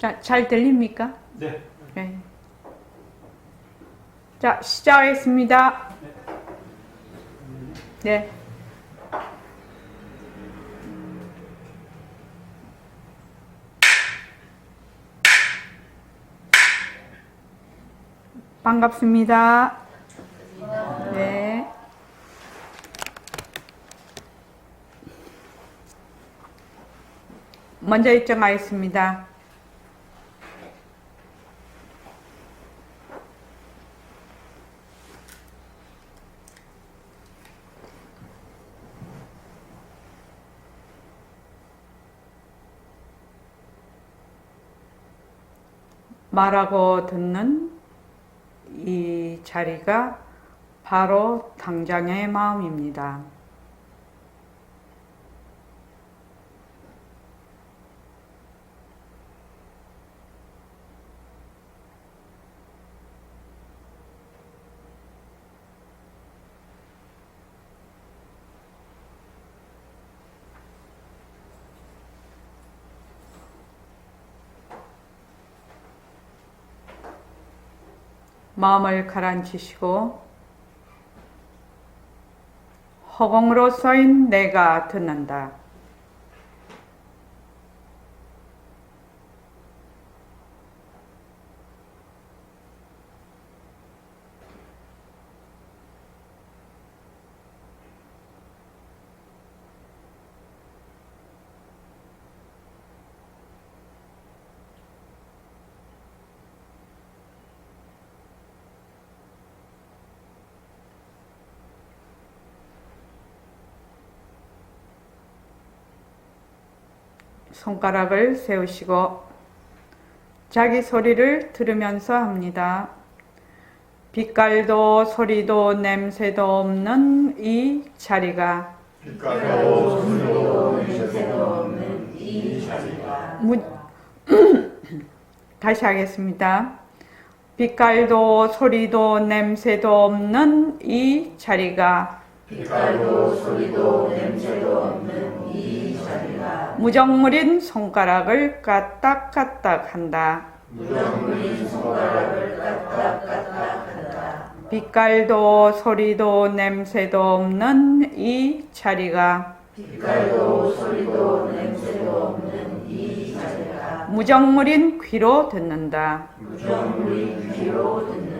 자, 잘 들립니까? 네. 네. 자, 시작하겠습니다. 네. 반갑습니다. 네. 먼저 일정하겠습니다. 말하고 듣는 이 자리가 바로 당장의 마음입니다. 마음을 가라앉히시고 허공으로 쏘인 내가 듣는다. 손가락을 세우시고 자기 소리를 들으면서 합니다. 빛깔도 소리도 냄새도 없는 이 자리가 빛깔도 소리도 냄새도 없는 이 자리가 다시 하겠습니다. 빛깔도 소리도 냄새도 없는 이 자리가 빛깔도 소리도 냄새도 없는 이 자리가 무정물인 손가락을 까딱까딱 한다. 무정물인 손가락을 까딱까딱한다. 빛깔도 소리도 냄새도 없는 이 자리가 빛깔도 소리도 냄새도 없는 이 자리가 무정물인 귀로 듣는다. 무정물인 귀로 듣는다.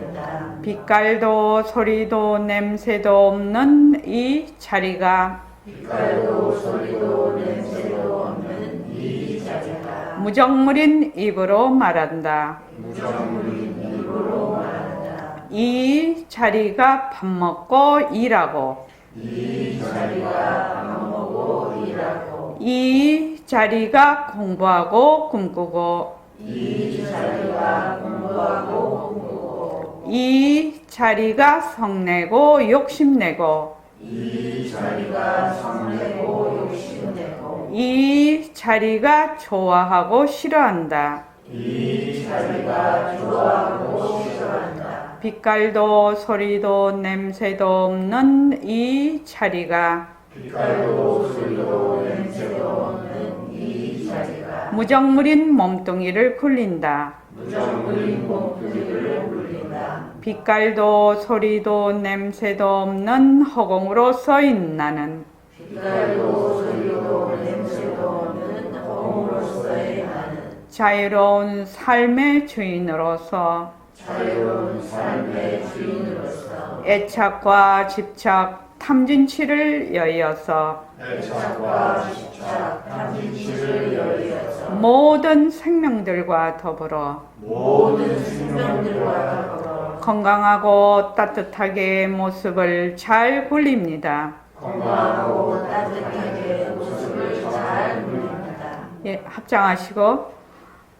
빛깔도 소리도 냄새도 없는 이 자리가 빛깔도 소리도 냄새도 없는 이 자리가 무정물인 입으로 말한다. 무정물인 입으로 말한다. 이 자리가 밥 먹고 일하고 이 자리가 밥 먹고 일하고 이 자리가 공부하고 꿈꾸고 이 자리가 공부하고 꿈꾸고 이 자리가 성내고 욕심내고 이 자리가 성내고 욕심내고 이 자리가 좋아하고 싫어한다. 이 자리가 좋아하고 싫어한다. 빛깔도 소리도 냄새도 없는 이 자리가 빛깔도 소리도 냄새도 없는 이 자리가 무정물인 몸뚱이를 굴린다. 무정물인 몸뚱이를 굴린다. 빛깔도 소리도 냄새도 없는 허공으로 쏘인 나는 빛깔도 소리도 냄새도 없는 허공으로서의 나는 자유로운 삶의 주인으로서 자유로운 삶의 주인으로서 애착과 집착, 탐진치를 여의어서 애착과 집착, 탐진치를 여의어서 모든 생명들과 더불어 모든 생명들과 더불어 건강하고 따뜻하게 모습을 잘 굴립니다. 건강하고 따뜻하게 모습을 잘 굴립니다. 예, 합장하시고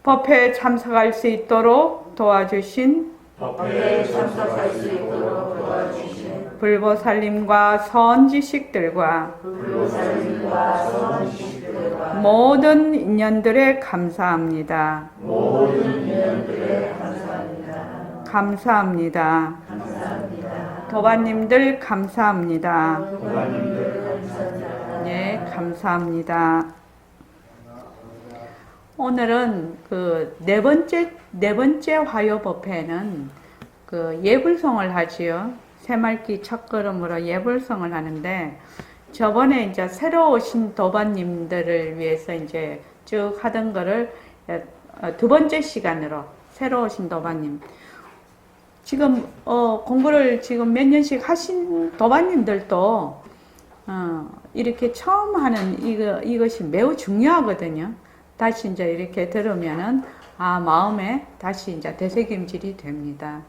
법회에 참석할 수 있도록 도와주신 법회에 참석할 수 있도록 도와주신 불보살님과 선지식들과 불보살님과 선지식들과 모든 인연들에 감사합니다. 모든 인연들에 감사합니다. 감사합니다. 감사합니다. 도반님들 감사합니다. 도반님들 감사합니다. 네, 감사합니다. 오늘은 그 네 번째 화요법회는 그 예불송을 하지요. 새말기 첫걸음으로 예불송을 하는데, 저번에 이제 새로 오신 도반님들을 위해서 이제 쭉 하던 거를 두 번째 시간으로 새로 오신 도반님. 지금, 공부를 지금 몇 년씩 하신 도반님들도, 이렇게 처음 하는 이것이 매우 중요하거든요. 다시 이제 이렇게 들으면은, 마음에 다시 이제 되새김질이 됩니다.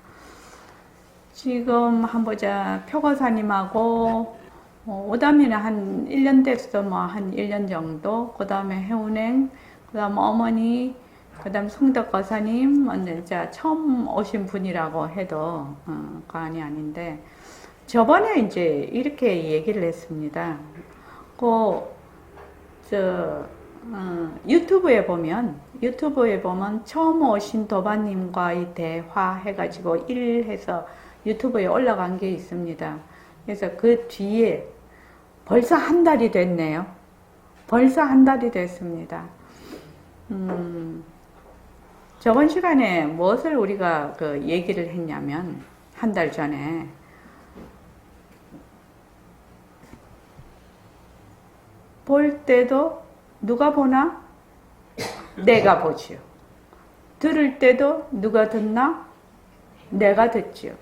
지금 한번 보자. 표거사님하고, 오다미는 한 1년 됐어. 뭐, 한 1년 정도. 그 다음에 해운행, 그 다음 어머니, 그 다음 성덕거사님, 이제 처음 오신 분이라고 해도, 과언이 아닌데, 저번에 이제 이렇게 얘기를 했습니다. 유튜브에 보면 처음 오신 도바님과의 대화 해가지고 1 해서 유튜브에 올라간 게 있습니다. 그래서 그 뒤에 벌써 한 달이 됐네요. 벌써 한 달이 됐습니다. 저번 시간에 무엇을 우리가 그 얘기를 했냐면, 한 달 전에, 볼 때도 누가 보나? 내가 보지요. 들을 때도 누가 듣나? 내가 듣지요.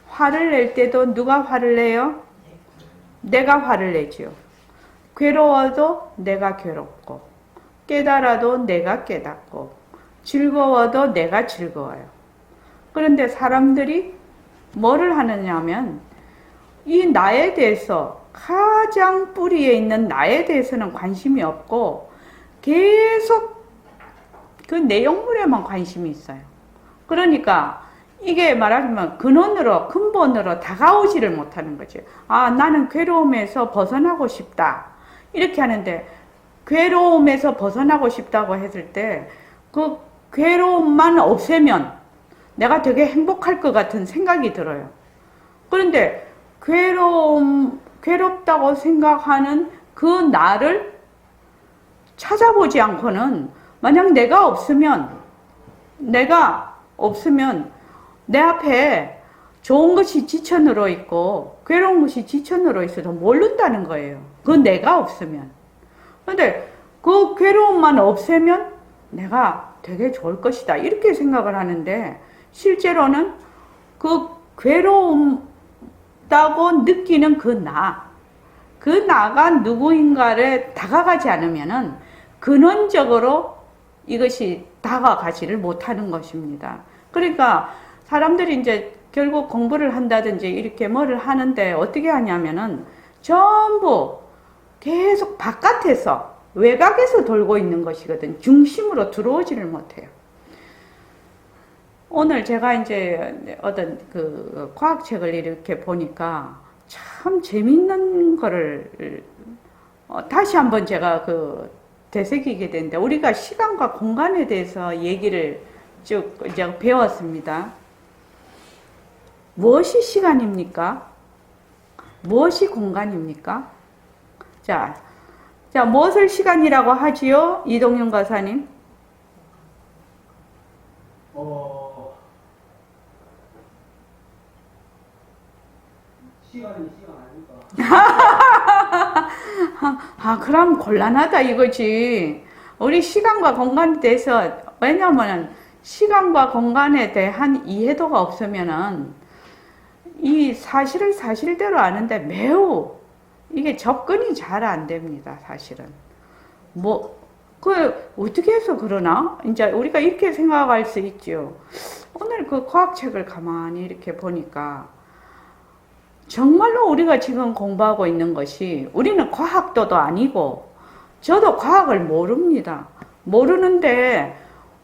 화를 낼 때도 누가 화를 내요? 내가 화를 내지요. 괴로워도 내가 괴롭고, 깨달아도 내가 깨닫고, 즐거워도 내가 즐거워요. 그런데 사람들이 뭐를 하느냐면, 이 나에 대해서, 가장 뿌리에 있는 나에 대해서는 관심이 없고 계속 그 내용물에만 관심이 있어요. 그러니까 이게 말하자면 근본으로 다가오지를 못하는 거죠. 나는 괴로움에서 벗어나고 싶다. 이렇게 하는데, 괴로움에서 벗어나고 싶다고 했을 때 그 괴로움만 없애면 내가 되게 행복할 것 같은 생각이 들어요. 그런데 괴롭다고 생각하는 그 나를 찾아보지 않고는, 만약 내가 없으면 내 앞에 좋은 것이 지천으로 있고 괴로운 것이 지천으로 있어도 모른다는 거예요. 그 내가 없으면. 그런데 그 괴로움만 없애면 내가 되게 좋을 것이다, 이렇게 생각을 하는데, 실제로는 그 괴로움다고 느끼는 그 나가 누구인가를 다가가지 않으면은 근원적으로 이것이 다가가지를 못하는 것입니다. 그러니까 사람들이 이제 결국 공부를 한다든지 이렇게 뭐를 하는데 어떻게 하냐면은 전부 계속 바깥에서, 외곽에서 돌고 있는 것이거든. 중심으로 들어오지를 못해요. 오늘 제가 이제 어떤 그 과학책을 이렇게 보니까 참 재밌는 거를 다시 한번 제가 되새기게 되는데, 우리가 시간과 공간에 대해서 얘기를 쭉 이제 배웠습니다. 무엇이 시간입니까? 무엇이 공간입니까? 자, 무엇을 시간이라고 하지요? 이동윤 가사님. 시간이 시간 아닐까? 그럼 곤란하다 이거지. 우리 시간과 공간에 대해서, 왜냐면 시간과 공간에 대한 이해도가 없으면은 이 사실을 사실대로 아는데 매우 이게 접근이 잘 안 됩니다, 사실은. 어떻게 해서 그러나? 이제 우리가 이렇게 생각할 수 있죠. 오늘 그 과학책을 가만히 이렇게 보니까, 정말로 우리가 지금 공부하고 있는 것이, 우리는 과학도도 아니고, 저도 과학을 모릅니다. 모르는데,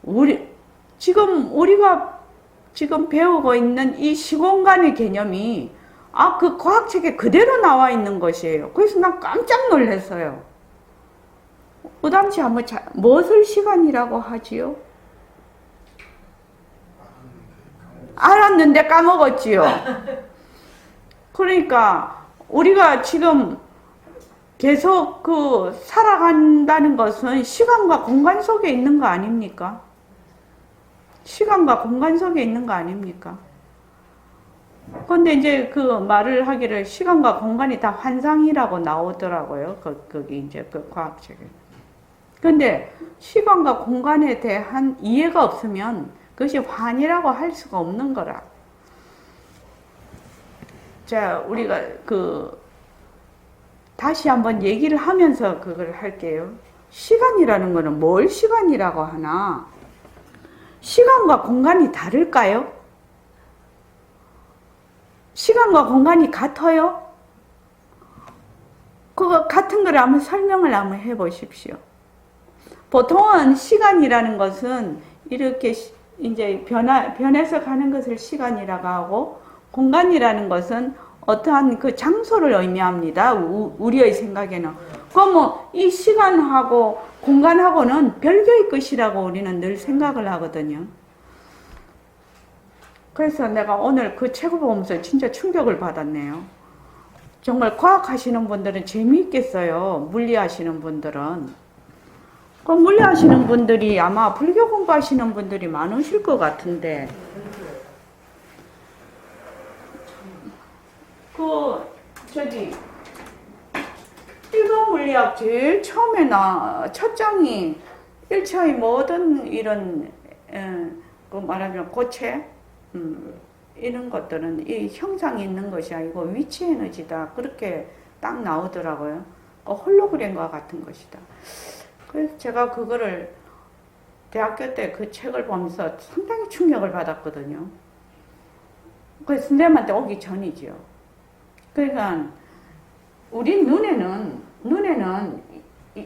우리가 지금 배우고 있는 이 시공간의 개념이, 그 과학책에 그대로 나와 있는 것이에요. 그래서 난 깜짝 놀랐어요. 그 당시 한번 무엇을 시간이라고 하지요? 알았는데 까먹었지요. 그러니까 우리가 지금 계속 그 살아간다는 것은 시간과 공간 속에 있는 거 아닙니까? 시간과 공간 속에 있는 거 아닙니까? 근데 이제 그 말을 하기를 시간과 공간이 다 환상이라고 나오더라고요. 거기 이제 그 과학책에. 근데 시간과 공간에 대한 이해가 없으면 그것이 환이라고 할 수가 없는 거라. 자, 우리가 다시 한번 얘기를 하면서 그걸 할게요. 시간이라는 거는 뭘 시간이라고 하나? 시간과 공간이 다를까요? 시간과 공간이 같아요? 그거 같은 걸 한번 설명을 한번 해 보십시오. 보통은 시간이라는 것은 이렇게 이제 변해서 가는 것을 시간이라고 하고, 공간이라는 것은 어떠한 그 장소를 의미합니다. 우리의 생각에는. 그럼 이 시간하고 공간하고는 별개의 것이라고 우리는 늘 생각을 하거든요. 그래서 내가 오늘 그 책을 보면서 진짜 충격을 받았네요. 정말 과학하시는 분들은 재미있겠어요. 물리하시는 분들은. 그 물리하시는 분들이 아마 불교 공부하시는 분들이 많으실 것 같은데, 일본 물리학 제일 처음에 첫 장이 1차의 모든 이런, 말하자면 고체, 이런 것들은 이 형상이 있는 것이 아니고 위치 에너지다. 그렇게 딱 나오더라고요. 홀로그램과 같은 것이다. 그래서 제가 그거를 대학교 때 그 책을 보면서 상당히 충격을 받았거든요. 그 선생님한테 오기 전이지요. 그러니까 우리 눈에는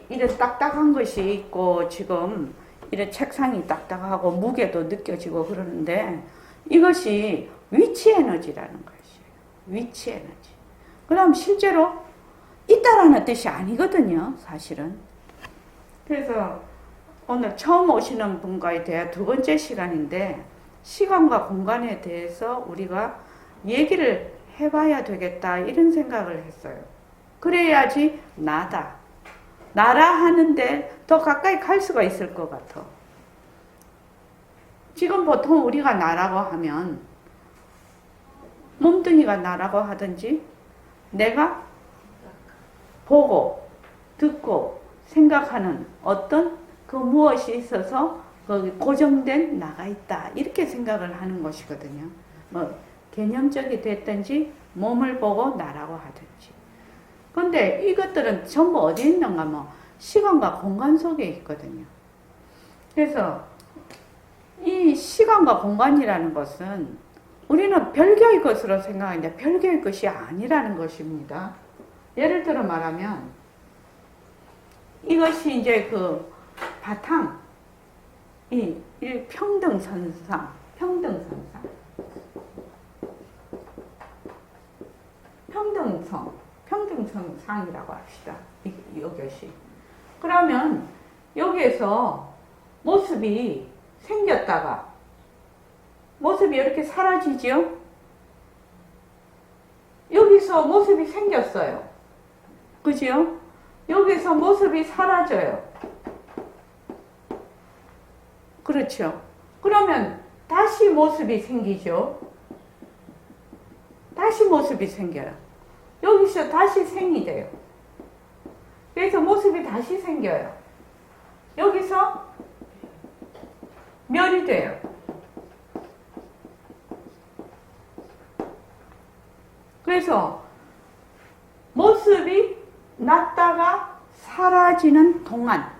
이런 딱딱한 것이 있고 지금 이런 책상이 딱딱하고 무게도 느껴지고 그러는데 이것이 위치 에너지라는 것이에요. 위치 에너지. 그럼 실제로 있다라는 뜻이 아니거든요. 사실은. 그래서 오늘 처음 오시는 분과에 대한 두 번째 시간인데 시간과 공간에 대해서 우리가 얘기를 해봐야 되겠다 이런 생각을 했어요. 그래야지 나다. 나라 하는데 더 가까이 갈 수가 있을 것 같아. 지금 보통 우리가 나라고 하면 몸뚱이가 나라고 하든지 내가 보고 듣고 생각하는 어떤 그 무엇이 있어서 거기 고정된 나가 있다 이렇게 생각을 하는 것이거든요. 뭐 개념적이 됐든지 몸을 보고 나라고 하든지. 근데 이것들은 전부 어디 있는가 뭐 시간과 공간 속에 있거든요. 그래서 이 시간과 공간이라는 것은 우리는 별개의 것으로 생각하는데 별개의 것이 아니라는 것입니다. 예를 들어 말하면 이것이 이제 그 바탕, 이 평등선상, 평등선상이라고 합시다. 이것이. 그러면 여기에서 모습이 생겼다가 모습이 이렇게 사라지죠? 여기서 모습이 생겼어요. 그죠? 여기서 모습이 사라져요. 그렇죠? 그러면 다시 모습이 생기죠? 다시 모습이 생겨요. 여기서 다시 생이 돼요. 그래서 모습이 다시 생겨요. 여기서 멸이 돼요. 그래서 모습이 났다가 사라지는 동안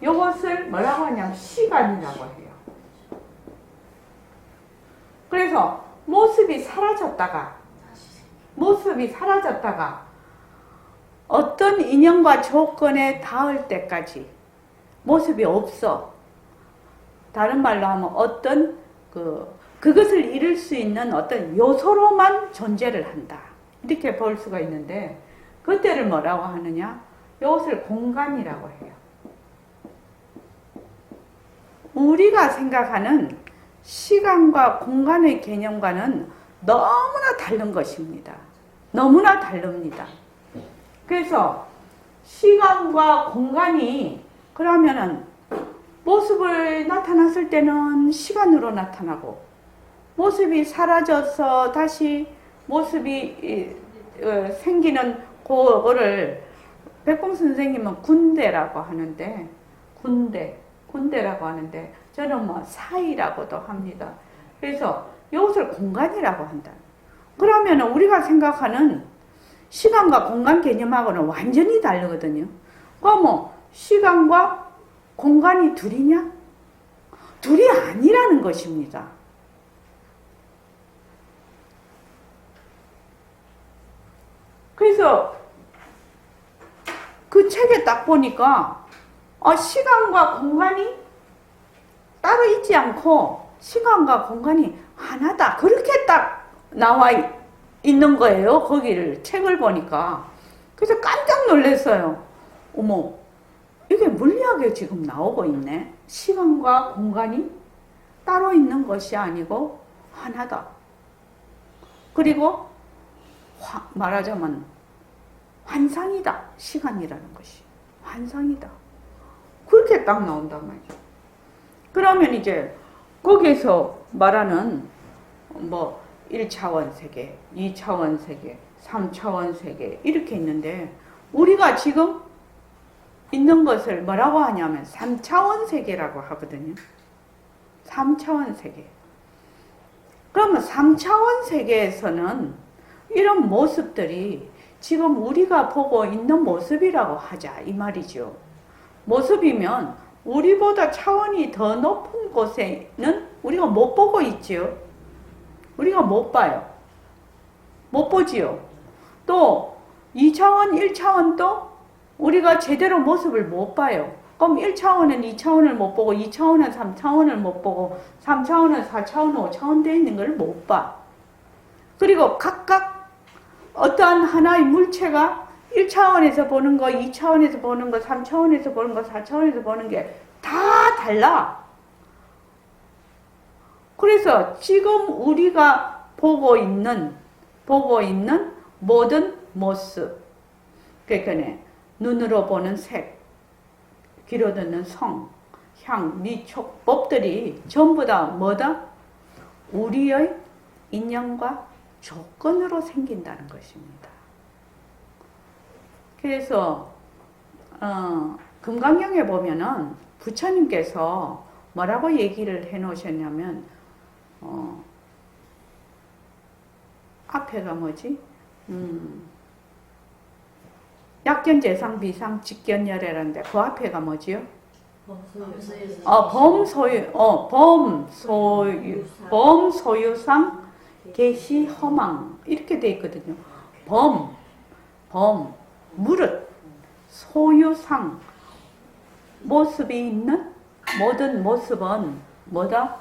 이것을 뭐라고 하냐면 시간이라고 해요. 그래서 모습이 사라졌다가 어떤 인연과 조건에 닿을 때까지 모습이 없어. 다른 말로 하면 어떤 그것을 이룰 수 있는 어떤 요소로만 존재를 한다. 이렇게 볼 수가 있는데 그때를 뭐라고 하느냐? 이것을 공간이라고 해요. 우리가 생각하는 시간과 공간의 개념과는 너무나 다른 것입니다. 너무나 다릅니다. 그래서 시간과 공간이 그러면은 모습을 나타났을 때는 시간으로 나타나고 모습이 사라져서 다시 모습이 생기는 그거를 백봉 선생님은 군대라고 하는데 군대라고 하는데 저는 뭐 사이라고도 합니다. 그래서 이것을 공간이라고 한다. 그러면 우리가 생각하는 시간과 공간 개념하고는 완전히 다르거든요. 그럼 뭐 시간과 공간이 둘이냐? 둘이 아니라는 것입니다. 그래서 그 책에 딱 보니까 시간과 공간이 따로 있지 않고 시간과 공간이 하나다. 그렇게 딱 나와 있는 거예요. 거기를 책을 보니까. 그래서 깜짝 놀랐어요. 어머, 이게 물리학에 지금 나오고 있네. 시간과 공간이 따로 있는 것이 아니고 하나다. 그리고 말하자면 환상이다. 시간이라는 것이 환상이다. 그렇게 딱 나온단 말이죠. 그러면 이제 거기에서 말하는 뭐 1차원 세계, 2차원 세계, 3차원 세계 이렇게 있는데 우리가 지금 있는 것을 뭐라고 하냐면 3차원 세계라고 하거든요. 3차원 세계. 그러면 3차원 세계에서는 이런 모습들이 지금 우리가 보고 있는 모습이라고 하자 이 말이죠. 모습이면 우리보다 차원이 더 높은 곳에는 우리가 못 보고 있지요. 우리가 못 봐요. 못 보지요. 또 2차원, 1차원도 우리가 제대로 모습을 못 봐요. 그럼 1차원은 2차원을 못 보고 2차원은 3차원을 못 보고 3차원은 4차원, 5차원 되어 있는 걸 못 봐. 그리고 각각 어떠한 하나의 물체가 1차원에서 보는 거, 2차원에서 보는 거, 3차원에서 보는 거, 4차원에서 보는 게 다 달라. 그래서 지금 우리가 보고 있는 모든 모습, 그러니까 눈으로 보는 색, 귀로 듣는 성, 향, 미, 촉, 법들이 전부 다 뭐다? 우리의 인연과 조건으로 생긴다는 것입니다. 그래서 금강경에 보면은 부처님께서 뭐라고 얘기를 해 놓으셨냐면 앞에가 뭐지? 약견, 재상, 비상, 직견열애라는데 그 앞에가 뭐지요? 범소유상, 계시, 허망 이렇게 돼 있거든요. 무릇, 소유상, 모습이 있는 모든 모습은 뭐다?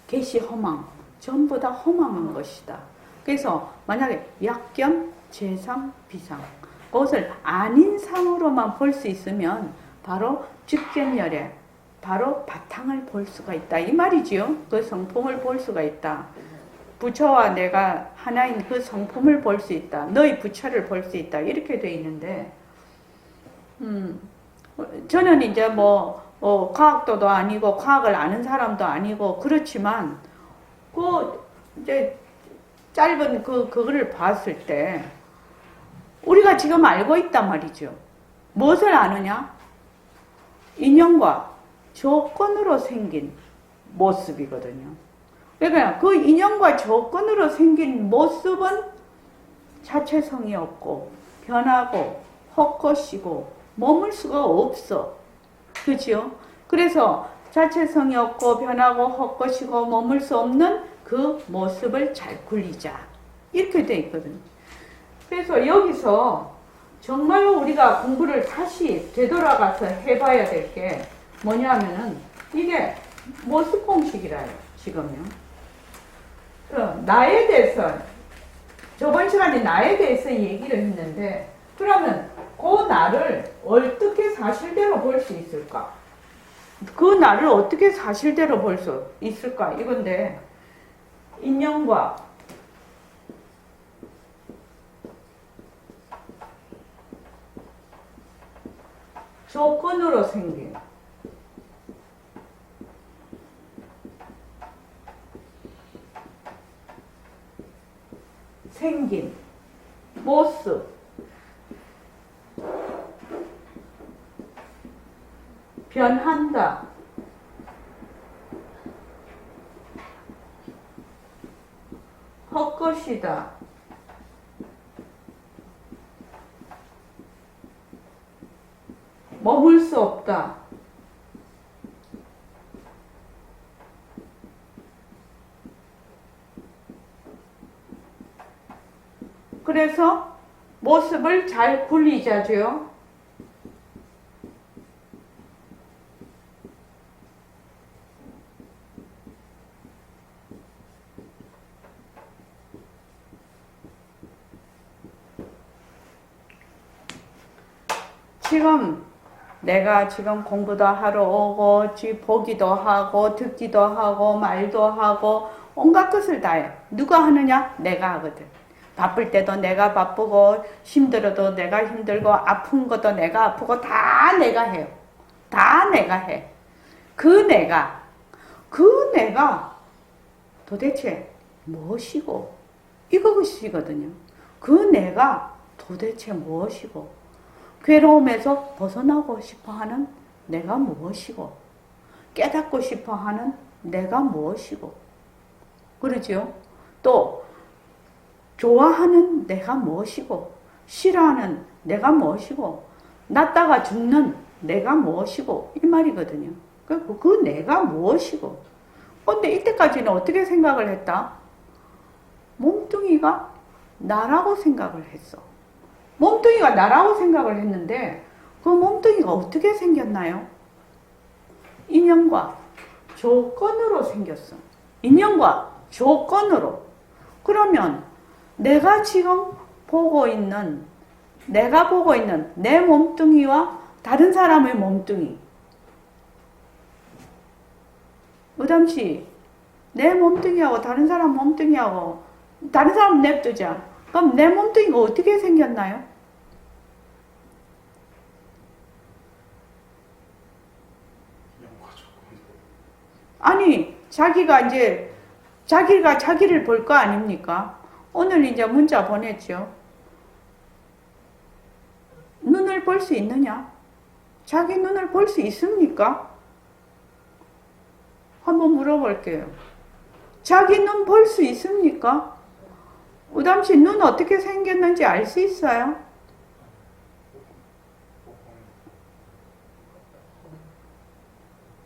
계시, 허망, 전부 다 허망한 것이다. 그래서 만약에 약견, 재상, 비상 그것을 아닌 상으로만 볼 수 있으면 바로 직견열애, 바로 바탕을 볼 수가 있다 이 말이지요. 그 성품을 볼 수가 있다. 부처와 내가 하나인 그 성품을 볼 수 있다. 너의 부처를 볼 수 있다. 이렇게 돼 있는데 저는 이제 과학도도 아니고 과학을 아는 사람도 아니고 그렇지만 이제 짧은 그거를 봤을 때 우리가 지금 알고 있단 말이죠. 무엇을 아느냐? 인연과 조건으로 생긴 모습이거든요. 그러니까 그 인연과 조건으로 생긴 모습은 자체성이 없고 변하고 헛것이고 머물 수가 없어. 그죠? 그래서 자체성이 없고 변하고 헛것이고 머물 수 없는 그 모습을 잘 굴리자. 이렇게 돼 있거든요. 그래서 여기서 정말로 우리가 공부를 다시 되돌아가서 해봐야 될 게 뭐냐면은 이게 모습 공식이라요. 지금요. 나에 대해서 저번 시간에 나에 대해서 얘기를 했는데 그러면 그 나를 어떻게 사실대로 볼 수 있을까? 그 나를 어떻게 사실대로 볼 수 있을까? 이건데 인연과 조건으로 생긴. 생긴 모습, 변한다, 헛것이다, 머물 수 없다, 그래서 모습을 잘 굴리자죠. 지금 내가 지금 공부도 하러 오고 보기도 하고 듣기도 하고 말도 하고 온갖 것을 다 해. 누가 하느냐? 내가 하거든. 바쁠 때도 내가 바쁘고 힘들어도 내가 힘들고 아픈 것도 내가 아프고 다 내가 해요. 다 내가 해. 그 내가 도대체 무엇이고 이것이거든요. 그 내가 도대체 무엇이고 괴로움에서 벗어나고 싶어하는 내가 무엇이고 깨닫고 싶어하는 내가 무엇이고 그러죠. 또 좋아하는 내가 무엇이고 싫어하는 내가 무엇이고 낫다가 죽는 내가 무엇이고 이 말이거든요. 그 내가 무엇이고 근데 이때까지는 어떻게 생각을 했다? 몸뚱이가 나라고 생각을 했어. 몸뚱이가 나라고 생각을 했는데 그 몸뚱이가 어떻게 생겼나요? 인연과 조건으로 생겼어. 인연과 조건으로. 그러면 내가 지금 보고 있는 내 몸뚱이와 다른 사람의 몸뚱이 의담씨 내 몸뚱이하고 다른 사람 몸뚱이하고 다른 사람 냅두자. 그럼 내 몸뚱이가 어떻게 생겼나요? 아니 자기가 자기를 볼 거 아닙니까? 오늘 이제 문자 보냈죠. 눈을 볼 수 있느냐? 자기 눈을 볼 수 있습니까? 한번 물어볼게요. 자기 눈 볼 수 있습니까? 우담씨 눈 어떻게 생겼는지 알 수 있어요?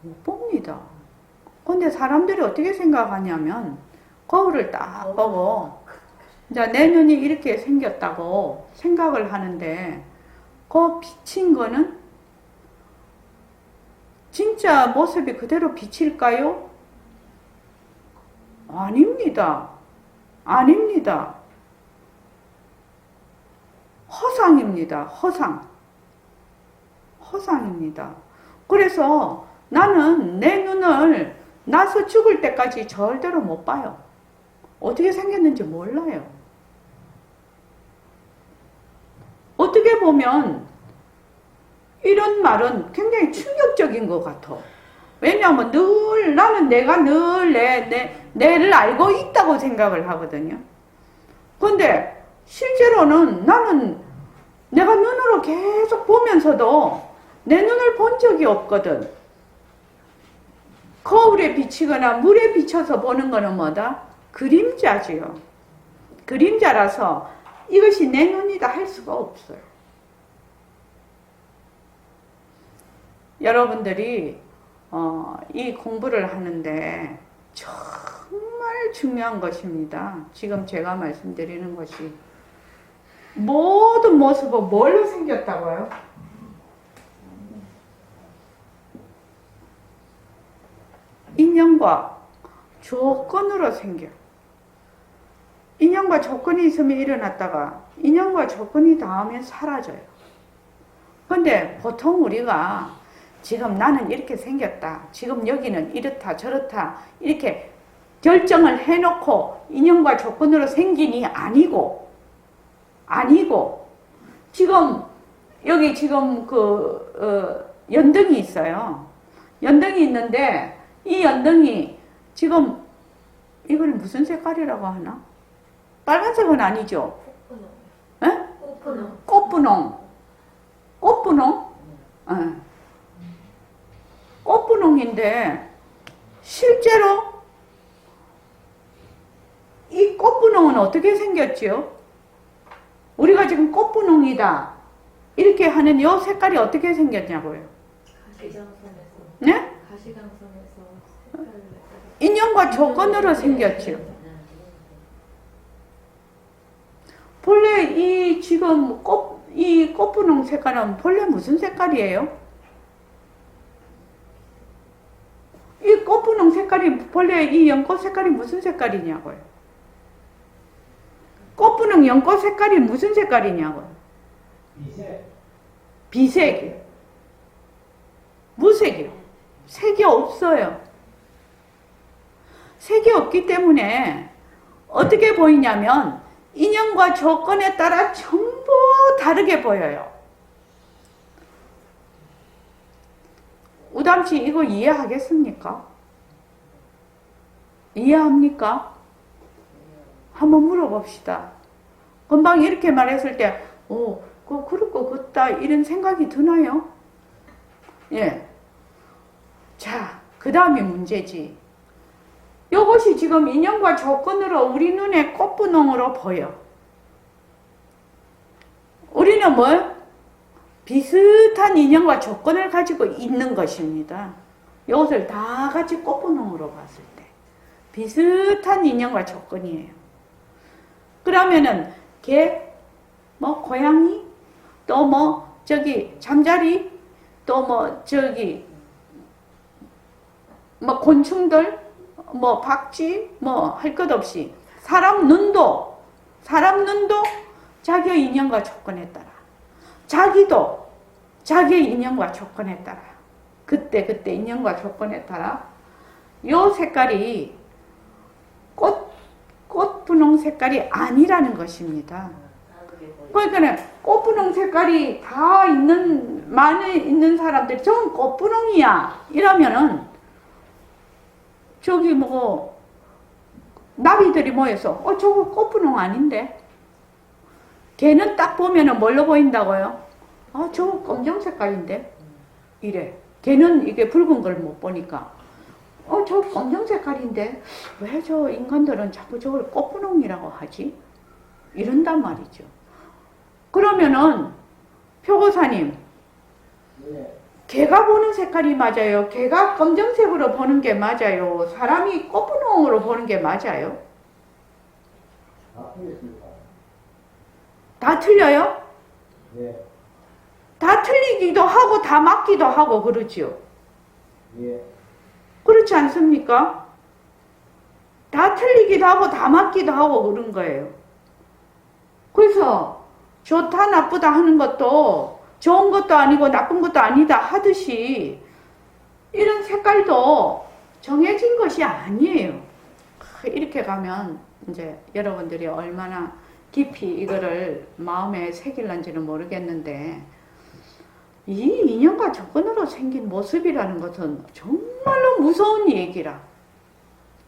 못 봅니다. 근데 사람들이 어떻게 생각하냐면 거울을 딱 보고 이제 내 눈이 이렇게 생겼다고 생각을 하는데 그 비친 거는 진짜 모습이 그대로 비칠까요? 아닙니다. 아닙니다. 허상입니다. 허상입니다. 그래서 나는 내 눈을 나서 죽을 때까지 절대로 못 봐요. 어떻게 생겼는지 몰라요. 어떻게 보면 이런 말은 굉장히 충격적인 것 같아. 왜냐하면 나는 내가 늘 내를 알고 있다고 생각을 하거든요. 근데 실제로는 나는 내가 눈으로 계속 보면서도 내 눈을 본 적이 없거든. 거울에 비치거나 물에 비춰서 보는 거는 뭐다? 그림자지요. 그림자라서 이것이 내 눈이다 할 수가 없어요. 여러분들이 이 공부를 하는데 정말 중요한 것입니다. 지금 제가 말씀드리는 것이 모든 모습은 뭘로 생겼다고요? 인연과 조건으로 생겨. 인연과 조건이 있으면 일어났다가 인연과 조건이 닿으면 사라져요. 근데 보통 우리가 지금 나는 이렇게 생겼다. 지금 여기는 이렇다 저렇다 이렇게 결정을 해놓고 인연과 조건으로 생긴이 아니고 지금 여기 지금 연등이 있어요. 연등이 있는데 이 연등이 지금 이걸 무슨 색깔이라고 하나? 빨간색은 아니죠? 에? 꽃분홍. 꽃분홍? 예. 꽃분홍인데 실제로 이 꽃분홍은 어떻게 생겼지요? 우리가 지금 꽃분홍이다 이렇게 하는 이 색깔이 어떻게 생겼냐고요? 가시광선에서. 네? 가시광선에서 색깔을 인연과 조건으로 생겼지요. 본래 이 지금 이 꽃분홍 색깔은 본래 무슨 색깔이에요? 이 꽃분홍 색깔이 본래 이 연꽃 색깔이 무슨 색깔이냐고요? 꽃분홍 연꽃 색깔이 무슨 색깔이냐고요? 비색이요. 무색이요. 색이 없어요. 색이 없기 때문에 어떻게 보이냐면 인연과 조건에 따라 전부 다르게 보여요. 우담씨 이거 이해하겠습니까? 이해합니까? 한번 물어봅시다. 금방 이렇게 말했을 때 그럴 것 같다 이런 생각이 드나요? 예. 자, 그 다음이 문제지. 이것이 지금 인연과 조건으로 우리 눈에 꽃분홍으로 보여. 우리는 뭐? 비슷한 인연과 조건을 가지고 있는 것입니다. 이것을 다 같이 꽃분홍으로 봤을 때 비슷한 인연과 조건이에요. 그러면은 개, 뭐 고양이, 또 뭐 저기 잠자리, 또 뭐 저기 뭐 곤충들, 뭐 박쥐, 뭐 할 것 없이 사람 눈도 자기의 인연과 조건에 따라 자기도 자기의 인연과 조건에 따라 그때 인연과 조건에 따라 요 색깔이 꽃분홍 색깔이 아니라는 것입니다. 그러니까 꽃분홍 색깔이 다 많이 있는 사람들이 저건 꽃분홍이야 이러면은 저기 뭐 나비들이 모여서 저거 꽃분홍 아닌데 걔는 딱 보면은 뭘로 보인다고요? 저거 검정 색깔인데 이래. 걔는 이게 붉은 걸 못 보니까 저 검정 색깔인데 왜 저 인간들은 자꾸 저걸 꽃분홍이라고 하지? 이런단 말이죠. 그러면은 표고사님, 개가 보는 색깔이 맞아요? 개가 검정색으로 보는 게 맞아요? 사람이 꽃분홍으로 보는 게 맞아요? 다 틀려요? 예. 다 틀리기도 하고 다 맞기도 하고 그러지요? 예. 그렇지 않습니까? 다 틀리기도 하고 다 맞기도 하고 그런 거예요. 그래서 좋다 나쁘다 하는 것도 좋은 것도 아니고 나쁜 것도 아니다 하듯이 이런 색깔도 정해진 것이 아니에요. 이렇게 가면 이제 여러분들이 얼마나 깊이 이거를 마음에 새길는지는 모르겠는데 이 인연과 조건으로 생긴 모습이라는 것은 정말로 무서운 얘기라.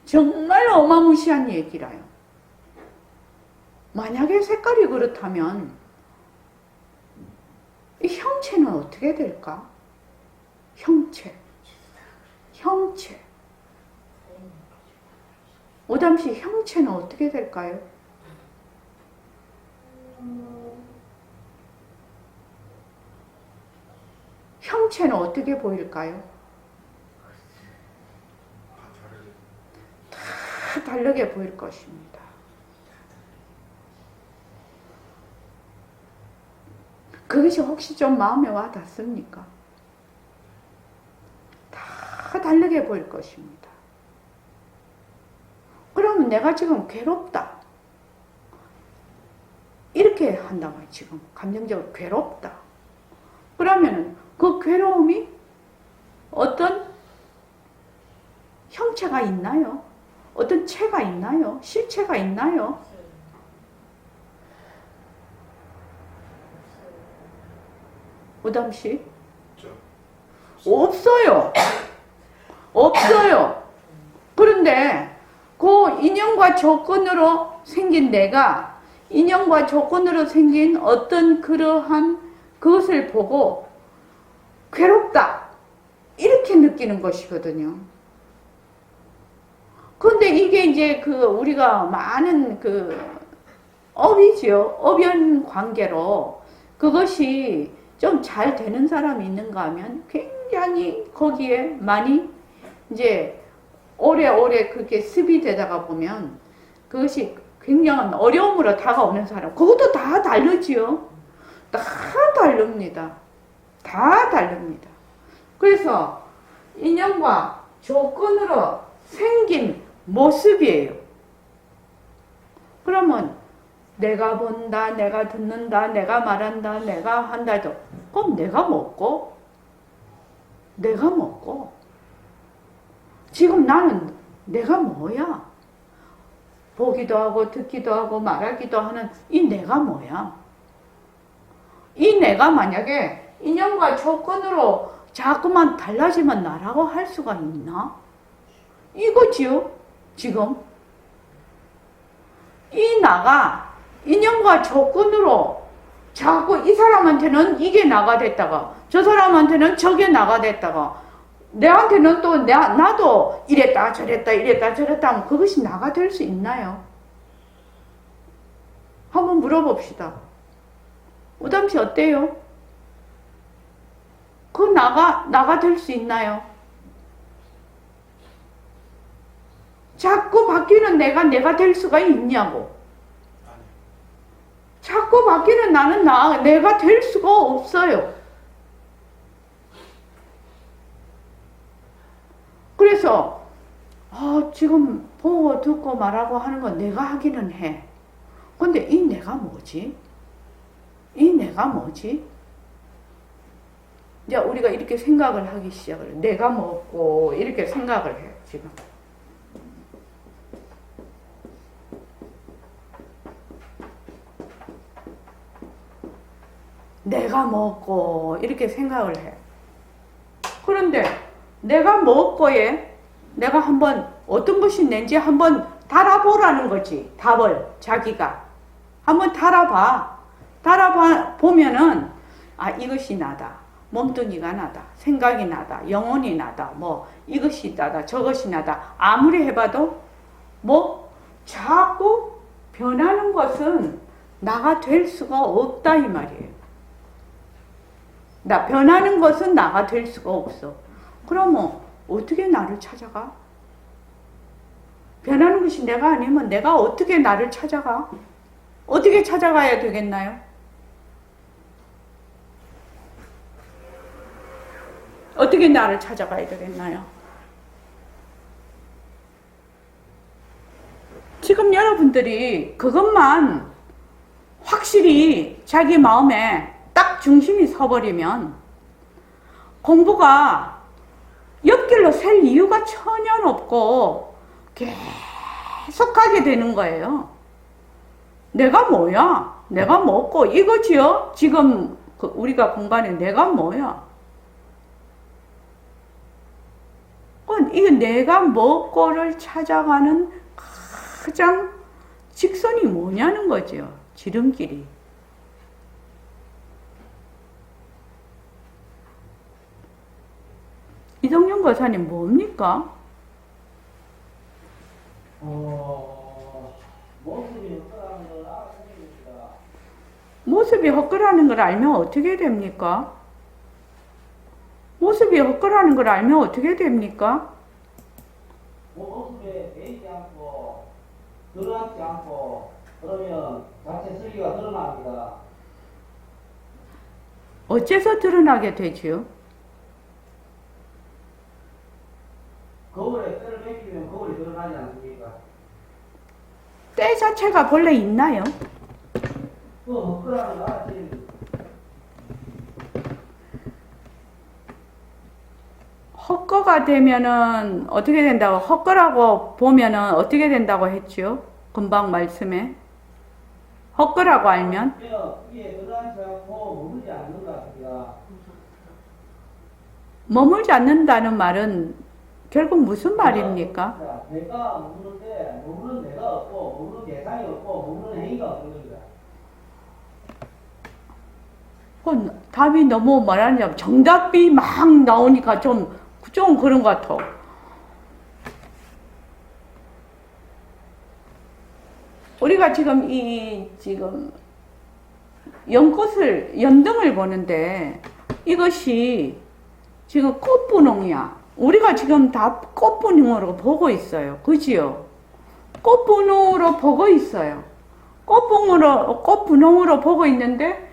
정말로 어마무시한 얘기라요. 만약에 색깔이 그렇다면 이 형체는 어떻게 될까? 형체. 오담씨 형체는 어떻게 될까요? 형체는 어떻게 보일까요? 다 다르게 보일 것입니다. 그것이 혹시 좀 마음에 와 닿습니까? 다 다르게 보일 것입니다. 그러면 내가 지금 괴롭다. 이렇게 한다고 해요. 지금 감정적으로 괴롭다. 그러면은 그 괴로움이 어떤 형체가 있나요? 어떤 체가 있나요? 실체가 있나요? 오담씨? 없어요. 없어요. 그런데 그 인연과 조건으로 생긴 내가 인연과 조건으로 생긴 어떤 그러한 그것을 보고 괴롭다 이렇게 느끼는 것이거든요. 그런데 이게 이제 그 우리가 많은 그 업이죠. 업연 관계로 그것이 좀 잘 되는 사람이 있는가 하면 굉장히 거기에 많이 이제 오래오래 그렇게 습이 되다가 보면 그것이 굉장한 어려움으로 다가오는 사람, 그것도 다 다르지요. 다 다릅니다. 다 다릅니다. 그래서 인연과 조건으로 생긴 모습이에요. 그러면 내가 본다, 내가 듣는다, 내가 말한다, 내가 한다 해도 그럼 내가 먹고 지금 나는 내가 뭐야? 보기도 하고 듣기도 하고 말하기도 하는 이 내가 뭐야? 이 내가 만약에 인연과 조건으로 자꾸만 달라지면 나라고 할 수가 있나? 이거지요, 지금. 이 나가 인연과 조건으로 자꾸 이 사람한테는 이게 나가 됐다가 저 사람한테는 저게 나가 됐다가 내한테는 또 나도 이랬다 저랬다 하면 그것이 나가 될 수 있나요? 한번 물어봅시다. 오담씨 어때요? 그 나가 될 수 있나요? 자꾸 바뀌는 내가 될 수가 있냐고. 자꾸 바뀌는 나는 내가 될 수가 없어요. 그래서 지금 보고 듣고 말하고 하는 건 내가 하기는 해. 근데 이 내가 뭐지? 이 내가 뭐지? 이제 우리가 이렇게 생각을 하기 시작을 해요. 내가 뭐고 이렇게 생각을 해요, 지금. 내가 먹고 이렇게 생각을 해. 그런데 내가 먹고에 내가 한번 어떤 것이 낸지 한번 달아보라는 거지. 답을 자기가 한번 달아봐 보면은 이것이 나다. 몸뚱이가 나다. 생각이 나다. 영혼이 나다. 뭐 이것이 나다. 저것이 나다. 아무리 해봐도 자꾸 변하는 것은 나가 될 수가 없다 이 말이에요. 변하는 것은 나가 될 수가 없어. 그러면 어떻게 나를 찾아가? 변하는 것이 내가 아니면 내가 어떻게 나를 찾아가? 어떻게 찾아가야 되겠나요? 어떻게 나를 찾아가야 되겠나요? 지금 여러분들이 그것만 확실히 자기 마음에 딱 중심이 서버리면 공부가 옆길로 셀 이유가 전혀 없고 계속 가게 되는 거예요. 내가 뭐야? 내가 뭐고 이거지요? 지금 우리가 공부하는 내가 뭐야? 이게 내가 뭐고를 찾아가는 가장 직선이 뭐냐는 거죠. 지름길이. 이동영 거사님 뭡니까? 모습이 헛거라는 걸 알면 어떻게 됩니까? 모습이 헛거라는 걸 알면 어떻게 됩니까? 모습에 배이지 않고 드러나지 않고 그러면 자체 슬기가 드러납니다. 어째서 드러나게 되지요? 거울에 때를 벗기면 거울이 드러나지 않습니까? 때 자체가 본래 있나요? 그 헛거라는 거 알았지? 헛거가 되면은 어떻게 된다고? 헛거라고 보면은 어떻게 된다고 했죠? 금방 말씀에 헛거라고 알면 위에 드러나지 않고 머무르지 않는 것 같습니다. 머물지 않는다는 말은 결국 무슨 말입니까? 자, 내가 머무는데 머무는 내가 없고 머무는 대상이 없고 머무는 행위가 없는 겁니다. 그건 답이 너무 뭐라냐 정답이 막 나오니까 좀 그런 것 같아. 우리가 지금 지금 연등을 보는데 이것이 지금 꽃분홍이야. 우리가 지금 다 꽃분홍으로 보고 있어요. 그지요? 꽃분홍으로 보고 있어요. 꽃분홍으로 보고 있는데,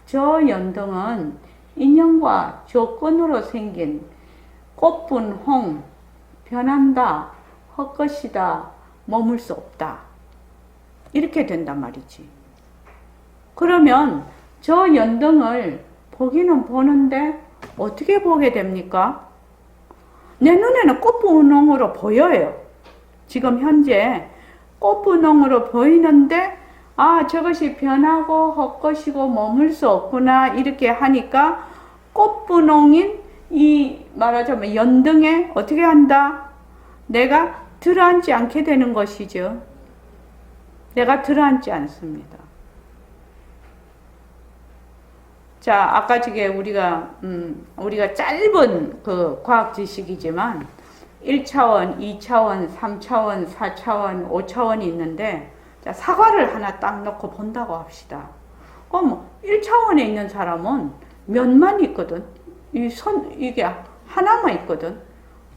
저 연등은 인연과 조건으로 생긴 꽃분홍, 변한다, 헛것이다, 머물 수 없다. 이렇게 된단 말이지. 그러면 저 연등을 보기는 보는데 어떻게 보게 됩니까? 내 눈에는 꽃분홍으로 보여요. 지금 현재 꽃분홍으로 보이는데 저것이 변하고 헛것이고 머물 수 없구나 이렇게 하니까 꽃분홍인 이 말하자면 연등에 어떻게 한다? 내가 들어앉지 않게 되는 것이죠. 내가 들어앉지 않습니다. 자, 아까 저게 우리가 짧은 그 과학 지식이지만 1차원, 2차원, 3차원, 4차원, 5차원이 있는데 자, 사과를 하나 딱 놓고 본다고 합시다. 그럼 1차원에 있는 사람은 면만 있거든. 이게 하나만 있거든.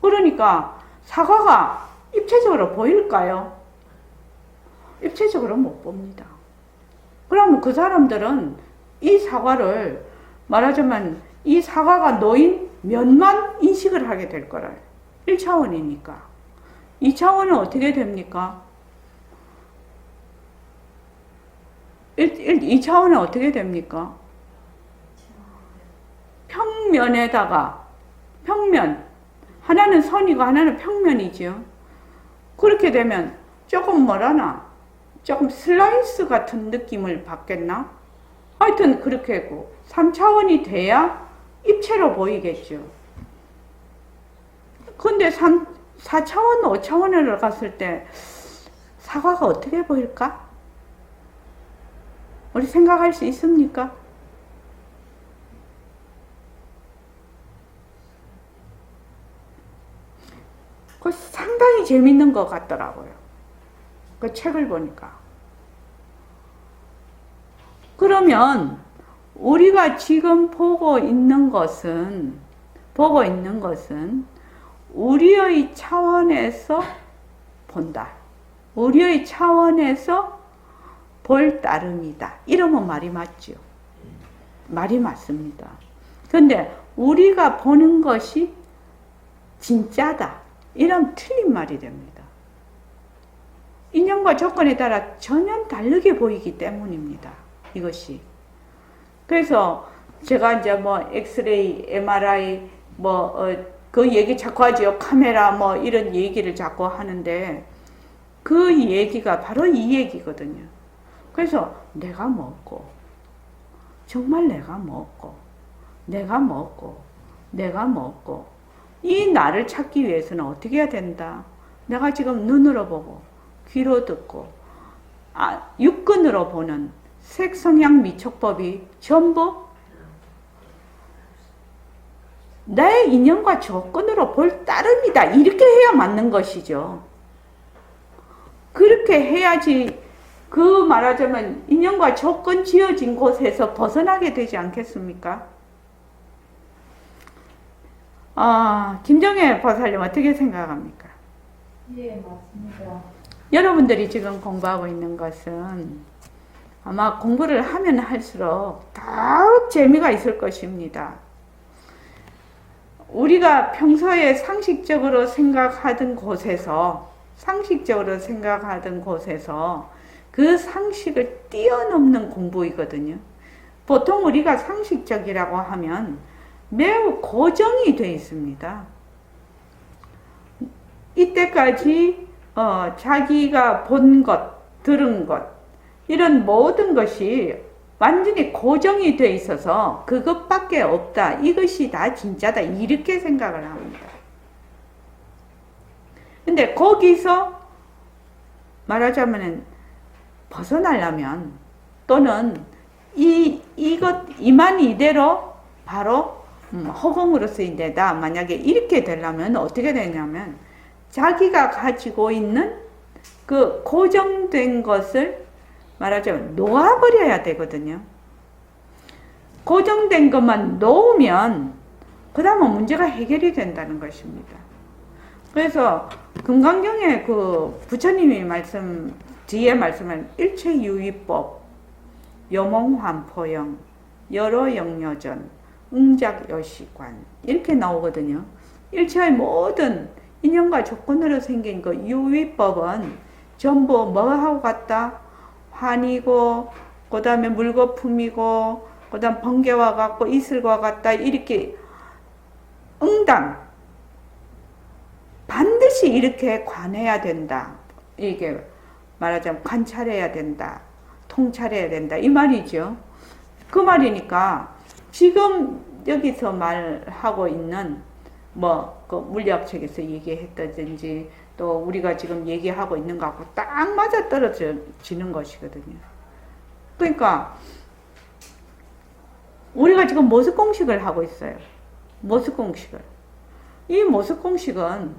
그러니까 사과가 입체적으로 보일까요? 입체적으로 못 봅니다. 그러면 그 사람들은 이 사과를 말하자면 이 사과가 놓인 면만 인식을 하게 될 거라. 1차원이니까. 2차원은 어떻게 됩니까? 2차원은 어떻게 됩니까? 평면에다가 평면 하나는 선이고 하나는 평면이죠. 그렇게 되면 조금 뭐라나 조금 슬라이스 같은 느낌을 받겠나? 하여튼 그렇게 했고 3차원이 돼야 입체로 보이겠죠. 근데 4차원, 5차원으로 갔을 때 사과가 어떻게 보일까? 우리 생각할 수 있습니까? 그 상당히 재밌는 것 같더라고요. 그 책을 보니까. 그러면 우리가 지금 보고 있는 것은 우리의 차원에서 본다. 우리의 차원에서 볼 따름이다. 이러면 말이 맞죠. 말이 맞습니다. 그런데 우리가 보는 것이 진짜다. 이러면 틀린 말이 됩니다. 인연과 조건에 따라 전혀 다르게 보이기 때문입니다. 이것이. 그래서 제가 이제 뭐 엑스레이, MRI 그 얘기 자꾸 하죠. 카메라 이런 얘기를 자꾸 하는데 그 얘기가 바로 이 얘기거든요. 그래서 내가 먹고 정말 내가 먹고 이 나를 찾기 위해서는 어떻게 해야 된다? 내가 지금 눈으로 보고 귀로 듣고 육근으로 보는 색성향 미촉법이 전부 내 인연과 조건으로 볼 따름이다. 이렇게 해야 맞는 것이죠. 그렇게 해야지 그 말하자면 인연과 조건 지어진 곳에서 벗어나게 되지 않겠습니까? 김정혜 보살님 어떻게 생각합니까? 예, 맞습니다. 여러분들이 지금 공부하고 있는 것은 아마 공부를 하면 할수록 더욱 재미가 있을 것입니다. 우리가 평소에 상식적으로 생각하던 곳에서 그 상식을 뛰어넘는 공부이거든요. 보통 우리가 상식적이라고 하면 매우 고정이 되어 있습니다. 이때까지 자기가 본 것, 들은 것 이런 모든 것이 완전히 고정이 돼 있어서 그것밖에 없다. 이것이 다 진짜다. 이렇게 생각을 합니다. 근데 거기서 말하자면 벗어나려면 또는 이만 이대로 바로 허공으로 쓰인데다 만약에 이렇게 되려면 어떻게 되냐면 자기가 가지고 있는 그 고정된 것을 말하자면 놓아버려야 되거든요. 고정된 것만 놓으면 그 다음은 문제가 해결이 된다는 것입니다. 그래서 금강경에 그 부처님이 뒤에 말씀한 일체유의법, 여몽환포영, 여러영여전, 응작여시관 이렇게 나오거든요. 일체의 모든 인연과 조건으로 생긴 그 유의법은 전부 뭐하고 같다? 환이고 그 다음에 물거품이고 그 다음 번개와 같고 이슬과 같다. 이렇게 응당 반드시 이렇게 관해야 된다. 이게 말하자면 관찰해야 된다. 통찰해야 된다. 이 말이죠. 그 말이니까 지금 여기서 말하고 있는 그 물리학책에서 얘기했다든지 또 우리가 지금 얘기하고 있는 거하고 딱 맞아 떨어지는 것이거든요. 그러니까 우리가 지금 모습 공식을 하고 있어요. 모습 공식을. 이 모습 공식은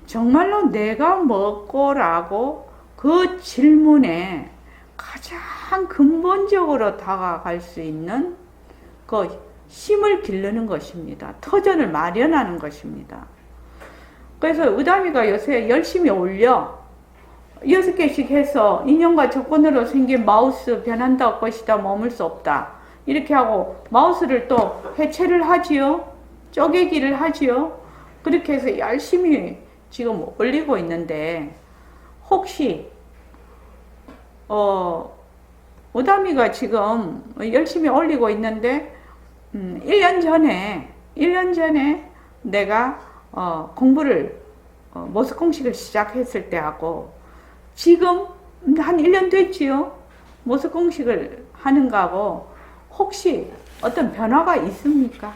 정말로 내가 뭐고라고 그 질문에 가장 근본적으로 다가갈 수 있는 그 힘을 기르는 것입니다. 터전을 마련하는 것입니다. 그래서 의담이가 요새 열심히 올려 6개씩 해서 인연과 조건으로 생긴 마우스 변한다 것이다 머물 수 없다 이렇게 하고 마우스를 또 해체를 하지요. 쪼개기를 하지요. 그렇게 해서 열심히 지금 올리고 있는데 혹시 의담이가 지금 열심히 올리고 있는데 1년 전에 내가 공부를 모습 공식을 시작했을 때하고 지금 한 1년 됐지요. 모습 공식을 하는 거하고 혹시 어떤 변화가 있습니까?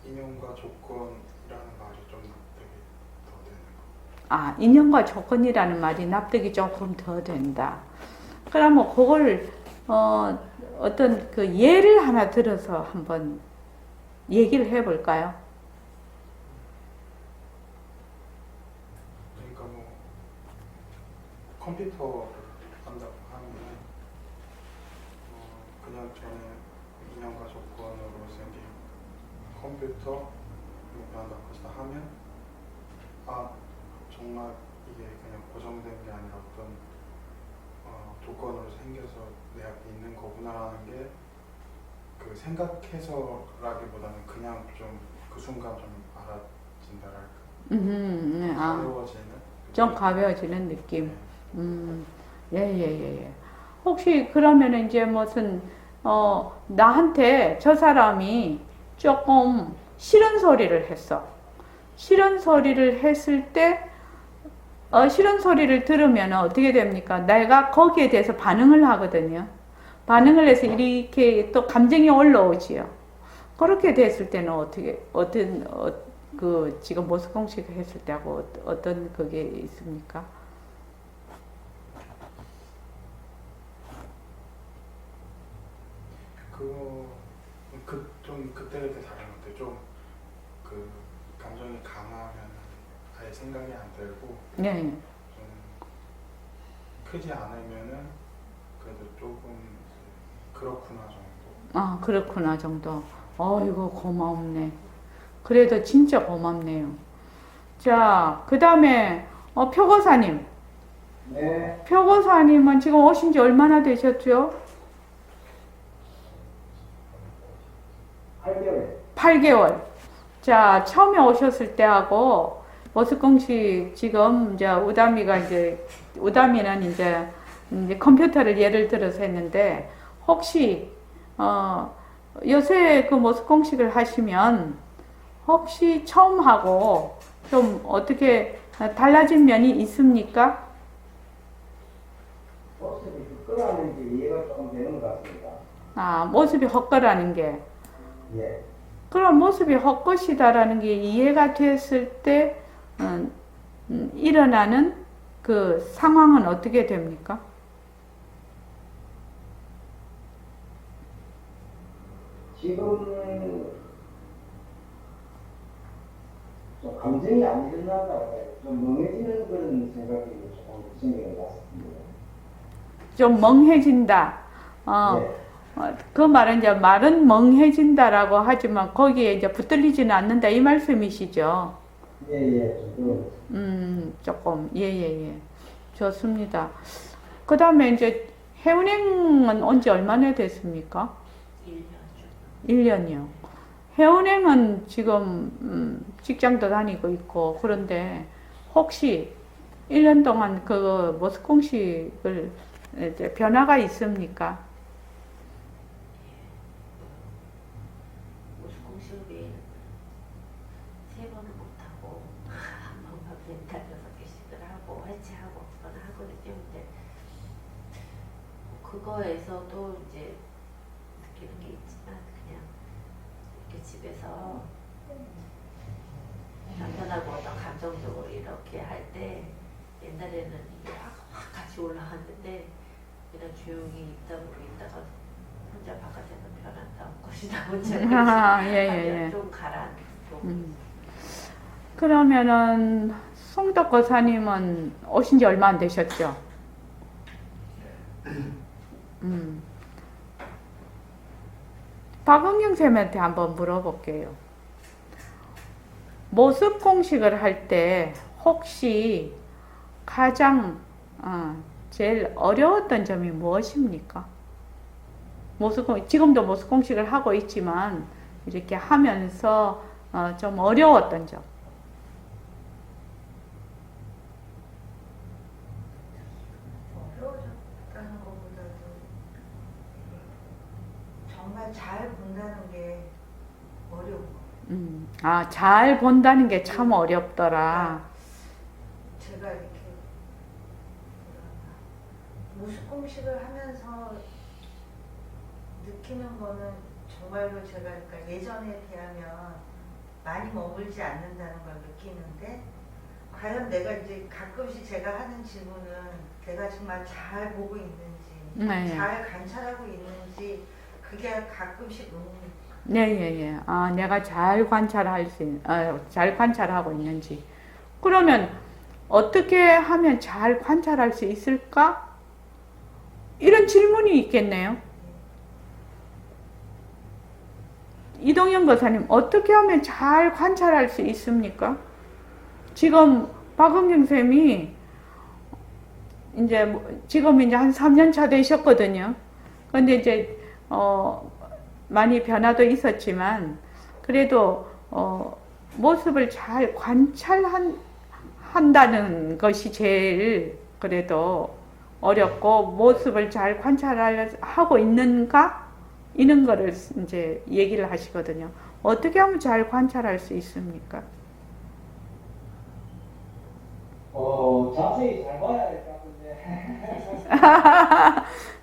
인연과 조건이라는 말이 좀 납득이 더 되는 거. 아, 인연과 조건이라는 말이 납득이 조금 더 된다. 그러면 그걸 어떤 그 예를 하나 들어서 한번 얘기를 해볼까요? 그러니까 뭐 컴퓨터를 한다고 하면 그냥 전에 인연과 조건으로 생긴 컴퓨터 변한다고 하면 정말 이게 그냥 고정된 게 아니라 어떤 조건으로 생겨서 내 앞에 있는 거구나라는 게 그 생각해서라기보다는 그냥 좀 그 순간 좀 알아진다랄까. 가벼워지는. 좀 가벼워지는 느낌. 예. 혹시 그러면 이제 무슨 나한테 저 사람이 조금 싫은 소리를 했어. 싫은 소리를 했을 때 싫은 소리를 들으면 어떻게 됩니까? 내가 거기에 대해서 반응을 하거든요. 반응을 해서 이렇게 또 감정이 올라오지요. 그렇게 됐을 때는 그 지금 모습 공식을 했을 때하고 어떤 그게 있습니까? 좀 그때그때 다른 것 같아요. 좀 그 감정이 강하면 아예 생각이 안 들고 네. 좀 크지 않으면은 그래도 조금 그렇구나 정도. 아, 그렇구나 정도. 이거 고맙네. 그래도 진짜 고맙네요. 자, 그 다음에 표고사님. 네. 표고사님은 지금 오신 지 얼마나 되셨죠? 8개월. 8개월. 자, 처음에 오셨을 때하고 모습공식 지금 이제 우담이는 이제 컴퓨터를 예를 들어서 했는데 혹시 요새 그 모습공식을 하시면 혹시 처음 하고 좀 어떻게 달라진 면이 있습니까? 모습이 부끄러워하는 게 이해가 조금 되는 것 같습니다. 아, 모습이 헛거라는 게. 예. 그런 모습이 헛것이다라는 게 이해가 됐을 때 일어나는 그 상황은 어떻게 됩니까? 지금 좀 감정이 안 일어난다고 해요. 좀 멍해지는 그런 생각이 조금 생기는 것 같습니다. 좀 멍해진다. 예. 그 말은 이제 말은 멍해진다라고 하지만 거기에 이제 붙들리지는 않는다 이 말씀이시죠? 예, 좀 조금 예. 좋습니다. 그 다음에 이제 해운행은 온 지 얼마나 됐습니까? 1년이요. 해운행은 지금 직장도 다니고 있고 그런데 혹시 1년 동안 그 모습공식을 이제 변화가 있습니까? 모습공식이 3번은 못하고 한 번만 멘탈 6개씩을 하고 해체하고 그건 하거든요. 근데 그거에서도 이제 느끼는 게 있지만 그냥 이렇게 집에서 남편하고 어떤 감정적으로 이렇게 할 때 옛날에는 이게 확 같이 올라갔는데 그냥 조용히 있다가 혼자 바깥에서 변한다는 것이다 혼자 예. 좀 가라앉고 그러면은 송덕 거사님은 오신 지 얼마 안 되셨죠? 박은경 쌤한테 한번 물어볼게요. 모습 공식을 할 때 혹시 가장 제일 어려웠던 점이 무엇입니까? 지금도 모습 공식을 하고 있지만 이렇게 하면서 좀 어려웠던 점. 어려워졌다는 것보다도 정말 잘 본다는 게 어려운 거. 잘 본다는 게 참 어렵더라. 제가 이렇게 모습 공식을 하면서 느끼는 거는 정말로 제가 그러니까 예전에 비하면 많이 머물지 않는다는 걸 느끼는데 과연 내가 이제 가끔씩 제가 하는 질문은 내가 정말 잘 보고 있는지 네. 잘 관찰하고 있는지 그게 가끔씩 예. 내가 잘 잘 관찰하고 있는지. 그러면 어떻게 하면 잘 관찰할 수 있을까? 이런 질문이 있겠네요. 이동현 거사님, 어떻게 하면 잘 관찰할 수 있습니까? 지금 박은경 쌤이 지금 이제 한 3년 차 되셨거든요. 근데 이제 많이 변화도 있었지만 그래도 모습을 잘 관찰한다는 것이 제일 그래도 어렵고 모습을 잘 관찰하고 있는가? 이런 거를 이제 얘기를 하시거든요. 어떻게 하면 잘 관찰할 수 있습니까? 자세히 잘 봐야 될 것 같은데.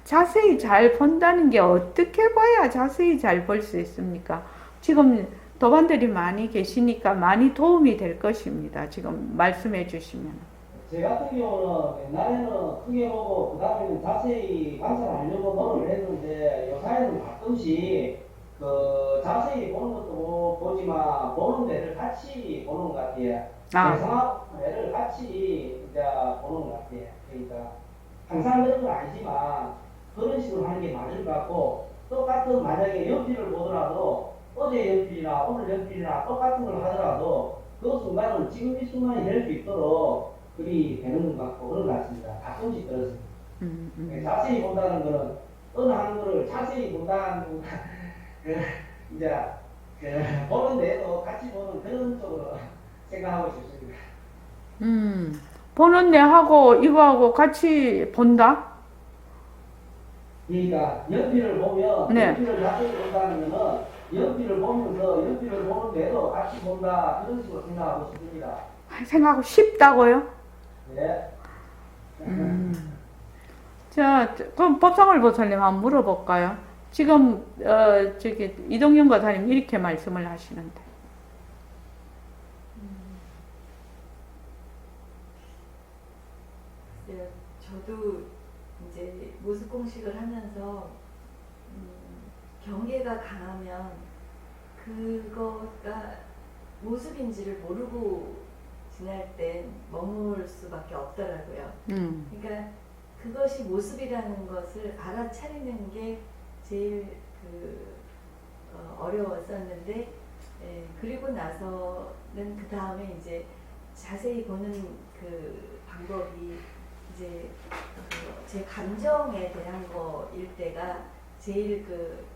자세히 잘 본다는 게 어떻게 봐야 자세히 잘 볼 수 있습니까? 지금 도반들이 많이 계시니까 많이 도움이 될 것입니다. 지금 말씀해 주시면. 제 같은 경우는 옛날에는 크게 보고 그 다음에는 자세히 관찰하려고 노력을 했는데 요사이는 가끔씩 그 자세히 보는 것도 보지만 보는 데를 같이 보는 것 같아요. 대상하고 데를 같이 이제 보는 것 같아요. 그러니까 항상 그런 건 아니지만 그런 식으로 하는 게 맞을 것 같고 똑같은 만약에 연필을 보더라도 어제 연필이나 오늘 연필이나 똑같은 걸 하더라도 그 순간은 지금 이 순간이 될 수 있도록 그리 되는 것 같고 그런 것 같습니다. 가끔씩 그렇습니다. 자세히 본다는 거는 어느 한 거를 자세히 본다는 이제 보는 데도 같이 보는 그런 쪽으로 생각하고 싶습니다. 보는 내하고 이거하고 같이 본다? 그러니까 연필을 보면 네. 연필을 자세히 본다는 거는 연필을 보면서 연필을 보는데도 같이 본다 이런 식으로 생각하고 싶습니다. 생각하고 싶다고요? 네. 자, 그럼 법상을 보살님 한번 물어볼까요? 지금 저기 이동영 거사님 이렇게 말씀을 하시는데. 글쎄요, 저도 이제 모습 공식을 하면서 경계가 강하면 그거가 모습인지를 모르고 지날 땐 머물 수밖에 없더라고요. 그러니까 그것이 모습이라는 것을 알아차리는 게 제일 어려웠었는데, 그리고 나서는 그 다음에 이제 자세히 보는 그 방법이 이제 제 감정에 대한 거일 때가 제일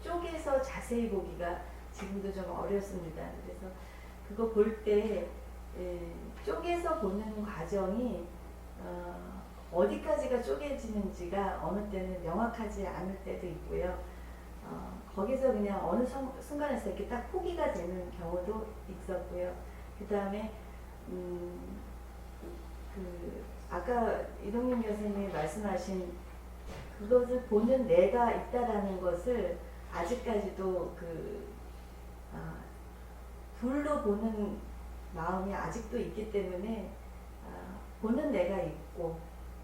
쪼개서 자세히 보기가 지금도 좀 어렵습니다. 그래서 그거 볼 때 쪼개서 보는 과정이 어디까지가 쪼개지는지가 어느 때는 명확하지 않을 때도 있고요. 거기서 그냥 어느 순간에서 이렇게 딱 포기가 되는 경우도 있었고요. 그 다음에 아까 이동윤 교수님이 말씀하신 그것을 보는 내가 있다라는 것을 아직까지도 둘로 보는 마음이 아직도 있기 때문에 보는 내가 있고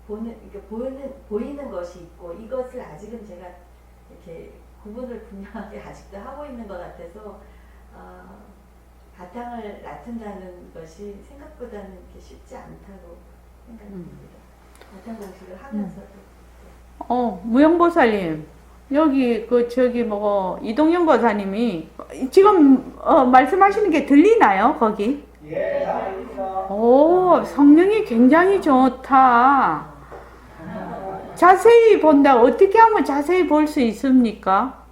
보이는 것이 있고 이것을 아직은 제가 이렇게 구분을 분명하게 아직도 하고 있는 것 같아서 바탕을 낳는다는 것이 생각보다는 이렇게 쉽지 않다고 생각합니다. 바탕 공식을 하면서도. 무영보살님, 여기 이동영 거사님이 지금 말씀하시는 게 들리나요? 거기? 예, 잘 들립니다. 오, 성능이 굉장히 좋다. 자세히 본다. 어떻게 하면 자세히 볼 수 있습니까?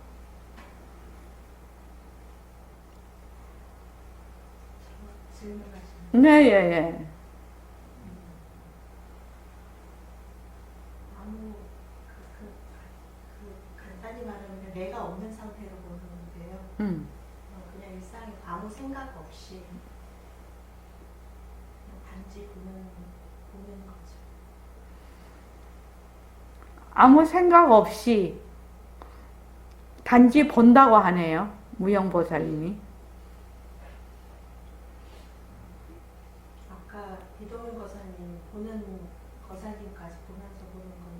네, 예, 예. 간단히 말하면 내가 없는 상태로 보는 건데요. 그냥 일상에 아무 생각 없이 그냥 단지 보는 거죠. 아무 생각 없이 단지 본다고 하네요. 무영보살님이. 아까 이동윤 거사님 보는 거사님까지 보면서 보는 거는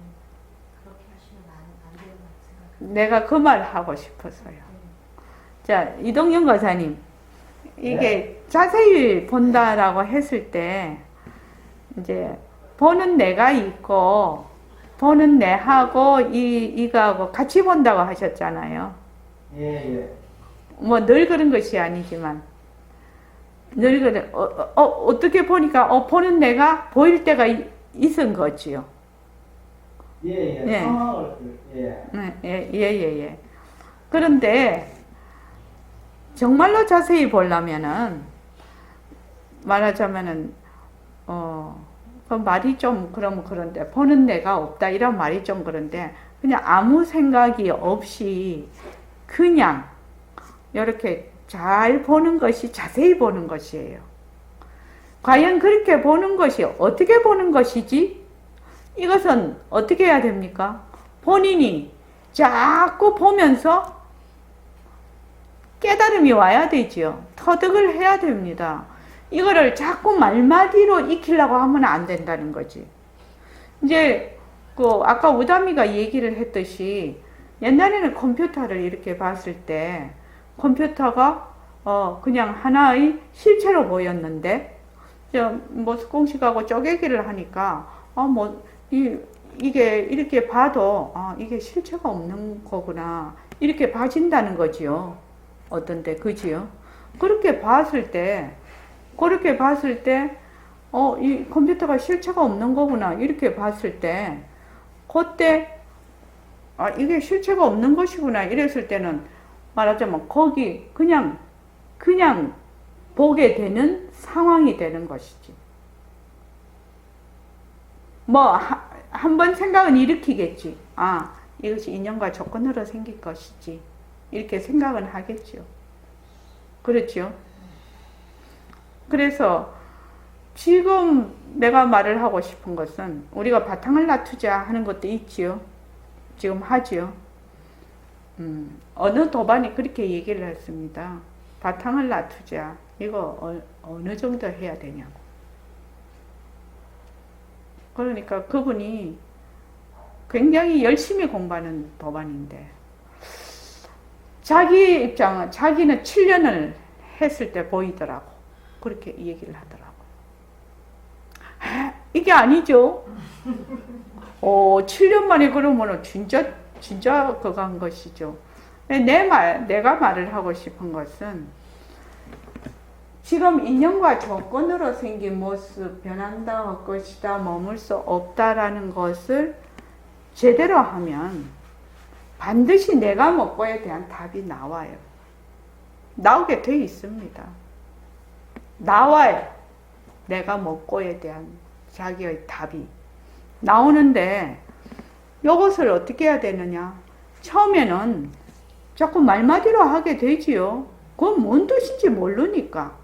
그렇게 하시면 안 된다고 생각합니다. 내가 그 말 하고 싶어서요. 자, 이동영 거사님. 이게 자세히 본다라고 했을 때, 이제, 보는 내가 있고, 보는 내하고, 이거하고 같이 본다고 하셨잖아요. 예, 예. 뭐, 늘 그런 것이 아니지만, 늘 그래, 어떻게 보니까, 보는 내가 보일 때가 있은 거지요. 예, 예. 네. 상황을, 예. 예. 그런데, 정말로 자세히 보려면은, 말하자면은, 그 말이 좀 그런데, 보는 내가 없다, 이런 말이 좀 그런데, 그냥 아무 생각이 없이, 그냥, 이렇게 잘 보는 것이 자세히 보는 것이에요. 과연 그렇게 보는 것이 어떻게 보는 것이지? 이것은 어떻게 해야 됩니까? 본인이 자꾸 보면서 깨달음이 와야 되지요. 터득을 해야 됩니다. 이거를 자꾸 말마디로 익히려고 하면 안 된다는 거지. 이제 아까 우담이가 얘기를 했듯이 옛날에는 컴퓨터를 이렇게 봤을 때 컴퓨터가 그냥 하나의 실체로 보였는데 모습 공식하고 쪼개기를 하니까 이게 이렇게 봐도 이게 실체가 없는 거구나 이렇게 봐진다는 거지요. 어떤데 그지요? 그렇게 봤을 때 이 컴퓨터가 실체가 없는 거구나 이렇게 봤을 때 그때 이게 실체가 없는 것이구나 이랬을 때는 말하자면 거기 그냥 보게 되는 상황이 되는 것이지. 뭐 한번 생각은 일으키겠지. 이것이 인연과 조건으로 생길 것이지. 이렇게 생각은 하겠죠. 그렇죠? 그래서 지금 내가 말을 하고 싶은 것은 우리가 바탕을 놔두자 하는 것도 있지요. 지금 하지요. 어느 도반이 그렇게 얘기를 했습니다. 바탕을 놔두자. 이거 어느 정도 해야 되냐고. 그러니까 그분이 굉장히 열심히 공부하는 도반인데 자기 입장은 자기는 7년을 했을 때 보이더라고. 그렇게 얘기를 하더라고. 이게 아니죠. 7년 만에 그러면은 진짜 그거 한 것이죠. 내가 말을 하고 싶은 것은 지금 인연과 조건으로 생긴 모습 변한다 할 것이다 머물 수 없다라는 것을 제대로 하면 반드시 내가 먹고에 대한 답이 나와요. 나오게 돼 있습니다. 나와요. 내가 먹고에 대한 자기의 답이 나오는데 이것을 어떻게 해야 되느냐. 처음에는 자꾸 말마디로 하게 되지요. 그건 뭔 뜻인지 모르니까.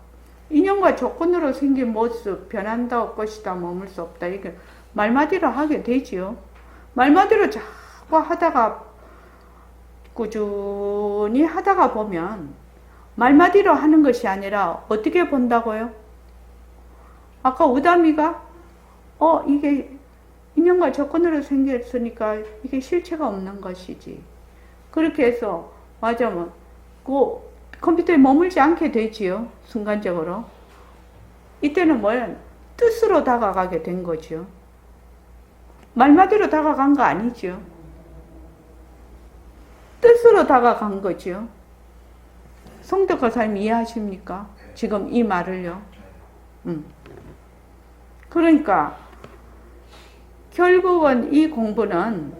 인연과 조건으로 생긴 모습 변한다 할 것이다 머물 수 없다. 이게 말마디로 하게 되지요. 말마디로 자꾸 하다가 꾸준히 하다가 보면 말마디로 하는 것이 아니라 어떻게 본다고요? 아까 우담이가 이게 인연과 조건으로 생겼으니까 이게 실체가 없는 것이지. 그렇게 해서 맞으면 그 컴퓨터에 머물지 않게 되지요. 순간적으로. 이때는 뭐야? 뜻으로 다가가게 된 거죠. 말마디로 다가간 거 아니죠. 뜻으로 다가간 거죠. 송덕 거사님 이해하십니까? 지금 이 말을요. 그러니까 결국은 이 공부는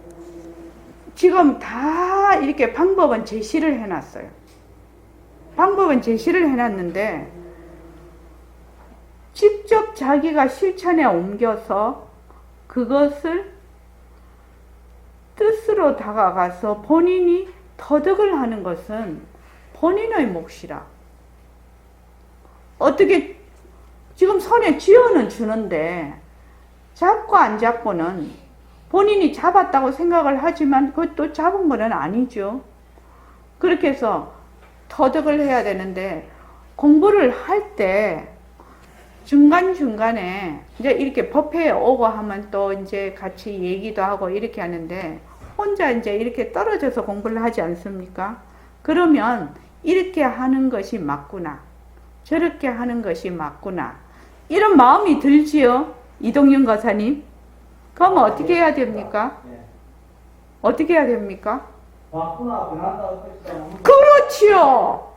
지금 다 이렇게 방법은 제시를 해놨어요. 방법은 제시를 해놨는데 직접 자기가 실천에 옮겨서 그것을 뜻으로 다가가서 본인이 터득을 하는 것은 본인의 몫이라. 어떻게 지금 손에 쥐어는 주는데 잡고 안 잡고는 본인이 잡았다고 생각을 하지만 그것도 잡은 거는 아니죠. 그렇게 해서 터득을 해야 되는데 공부를 할 때 중간중간에 이제 이렇게 법회에 오고 하면 또 이제 같이 얘기도 하고 이렇게 하는데 혼자 이제 이렇게 떨어져서 공부를 하지 않습니까? 그러면 이렇게 하는 것이 맞구나. 저렇게 하는 것이 맞구나. 이런 마음이 들지요? 이동윤 거사님. 그럼 어떻게 해야 됩니까? 어떻게 해야 됩니까? 바꾸나 변한다 할 것이다. 그렇지요.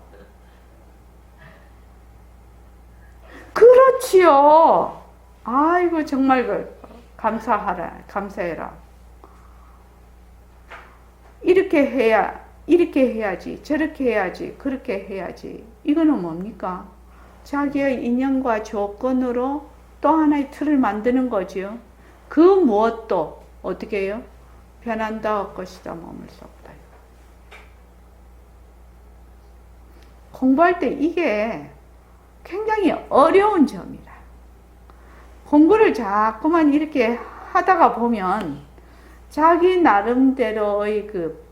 그렇지요. 아이고 정말 감사해라. 이렇게 해야지, 저렇게 해야지, 그렇게 해야지. 이거는 뭡니까? 자기의 인연과 조건으로 또 하나의 틀을 만드는 거지요. 그 무엇도 어떻게 해요? 변한다 할 것이다 머물 수 없다. 공부할 때 이게 굉장히 어려운 점이라. 공부를 자꾸만 이렇게 하다가 보면 자기 나름대로의 그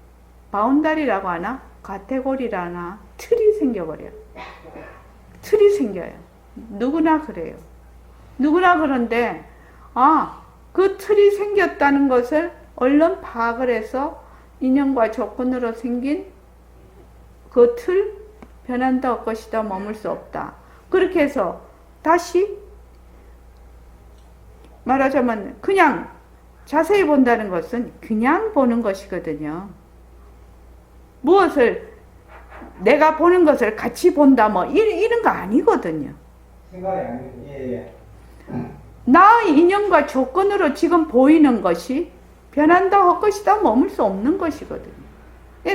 바운다리라고 하나? 카테고리라나? 틀이 생겨버려요. 틀이 생겨요. 누구나 그래요. 누구나 그런데 그 틀이 생겼다는 것을 얼른 파악을 해서 인연과 조건으로 생긴 그 틀 변한다 할 것이다 머물 수 없다. 그렇게 해서 다시 말하자면 그냥 자세히 본다는 것은 그냥 보는 것이거든요. 무엇을 내가 보는 것을 같이 본다 뭐 이런 거 아니거든요. 생각이 아니고 예. 나의 인연과 조건으로 지금 보이는 것이 변한다 할 것이다 머물 수 없는 것이거든요.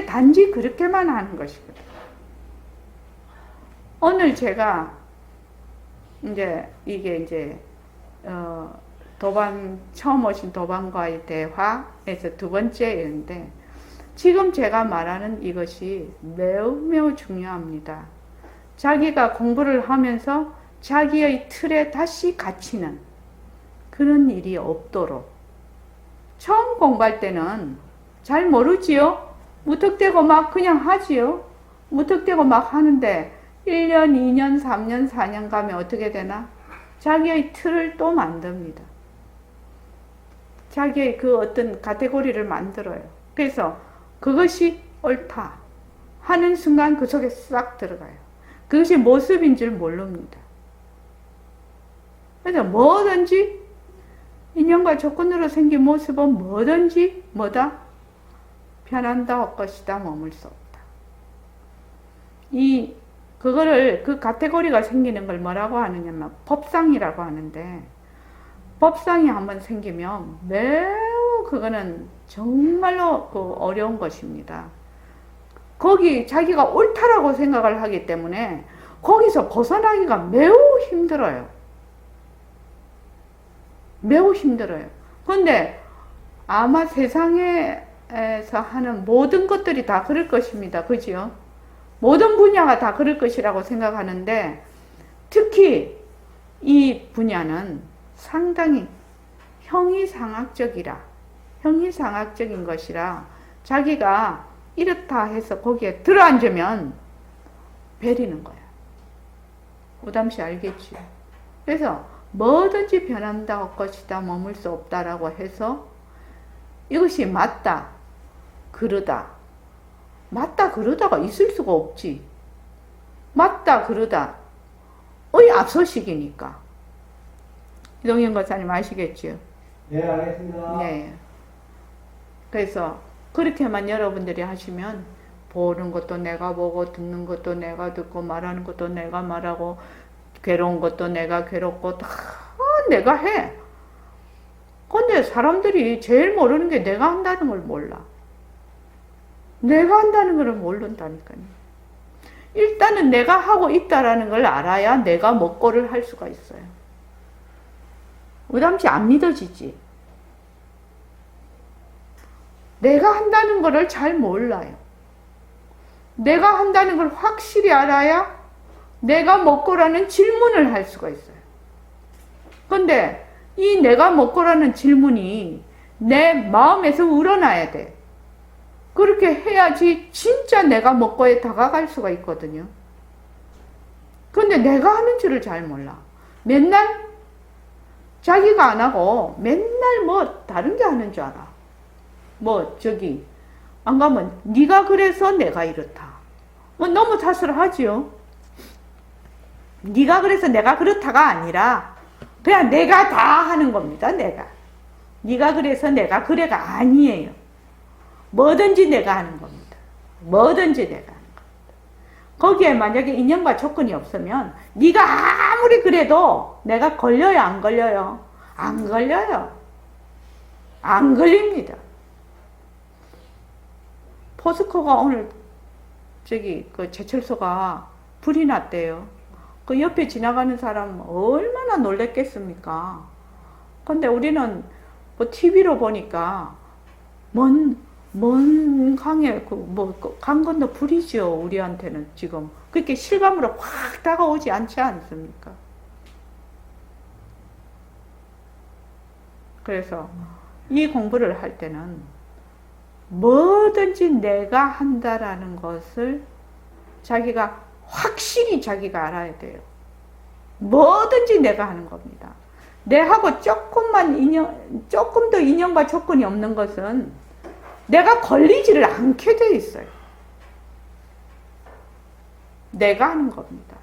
단지 그렇게만 하는 것이거든요. 오늘 제가 이게 처음 오신 도반과의 대화에서 두 번째인데 지금 제가 말하는 이것이 매우 중요합니다. 자기가 공부를 하면서 자기의 틀에 다시 갇히는 그런 일이 없도록. 처음 공부할 때는 잘 모르지요? 무턱대고 막 그냥 하지요? 무턱대고 막 하는데 1년, 2년, 3년, 4년 가면 어떻게 되나? 자기의 틀을 또 만듭니다. 자기의 그 어떤 카테고리를 만들어요. 그래서 그것이 옳다 하는 순간 그 속에 싹 들어가요. 그것이 모습인 줄 모릅니다. 그래서 뭐든지 인연과 조건으로 생긴 모습은 뭐든지 뭐다? 변한다, 엇것이다, 머물 수 없다. 그거를 그 카테고리가 생기는 걸 뭐라고 하느냐면 법상이라고 하는데, 법상이 한번 생기면 매우 그거는 정말로 어려운 것입니다. 거기 자기가 옳다라고 생각을 하기 때문에 거기서 벗어나기가 매우 힘들어요. 매우 힘들어요. 그런데 아마 세상에서 하는 모든 것들이 다 그럴 것입니다. 그죠? 모든 분야가 다 그럴 것이라고 생각하는데, 특히 이 분야는 상당히 형이상학적인 것이라 자기가 이렇다 해서 거기에 들어앉으면 베리는 거야. 오담씨 알겠지? 그래서 뭐든지 변한다, 엇것이다, 머물 수 없다라고 해서 이것이 맞다, 그러다. 맞다, 그러다가 있을 수가 없지. 맞다, 그러다. 의 앞서식이니까. 이동현 권사님 아시겠지요? 네, 알겠습니다. 네. 그래서 그렇게만 여러분들이 하시면 보는 것도 내가 보고 듣는 것도 내가 듣고 말하는 것도 내가 말하고 괴로운 것도 내가 괴롭고 다 내가 해. 근데 사람들이 제일 모르는 게 내가 한다는 걸 몰라. 내가 한다는 걸 모른다니까요. 일단은 내가 하고 있다라는 걸 알아야 내가 먹고를 할 수가 있어요. 우담씨 안 믿어지지? 내가 한다는 거를 잘 몰라요. 내가 한다는 걸 확실히 알아야 내가 먹고라는 질문을 할 수가 있어요. 근데 이 내가 먹고라는 질문이 내 마음에서 우러나야 돼. 그렇게 해야지 진짜 내가 먹고에 다가갈 수가 있거든요. 근데 내가 하는 줄을 잘 몰라. 맨날 자기가 안 하고 맨날 뭐 다른 게 하는 줄 알아. 뭐 저기 안 가면 네가 그래서 내가 이렇다. 뭐 너무 탓을 하지요. 네가 그래서 내가 그렇다가 아니라 그냥 내가 다 하는 겁니다. 내가. 네가 그래서 내가 그래가 아니에요. 뭐든지 내가 하는 겁니다. 뭐든지 내가 하는 겁니다. 거기에 만약에 인연과 조건이 없으면 네가 아무리 그래도 내가 걸려요, 안 걸려요? 안 걸려요. 안 걸립니다. 포스코가 오늘 그 제철소가 불이 났대요. 그 옆에 지나가는 사람 얼마나 놀랬겠습니까? 근데 우리는 뭐 TV로 보니까 먼 강에 강 건너 불이죠. 우리한테는 지금 그렇게 실감으로 확 다가오지 않지 않습니까? 그래서 이 공부를 할 때는 뭐든지 내가 한다라는 것을 자기가 확실히 자기가 알아야 돼요. 뭐든지 내가 하는 겁니다. 내하고 조금 더 인연과 조건이 없는 것은 내가 걸리지를 않게 돼 있어요. 내가 하는 겁니다.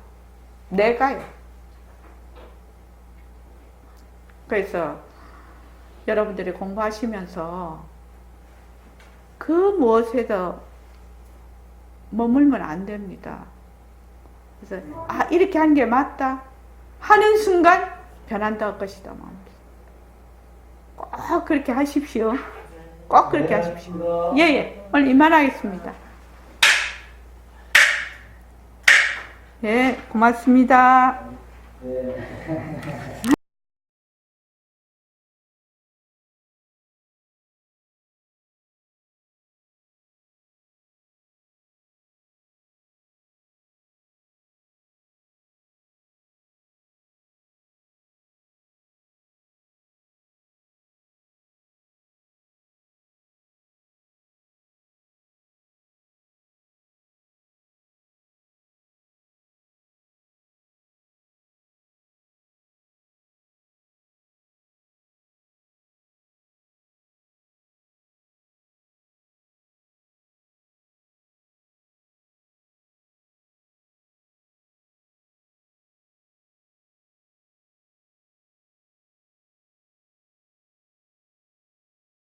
내가요. 그래서 여러분들이 공부하시면서 그 무엇에도 머물면 안 됩니다. 그래서 이렇게 하는 게 맞다 하는 순간 변한다 할 것이다. 꼭 그렇게 하십시오. 꼭 그렇게 하십시오. 예. 오늘 이만하겠습니다. 예, 고맙습니다. 네.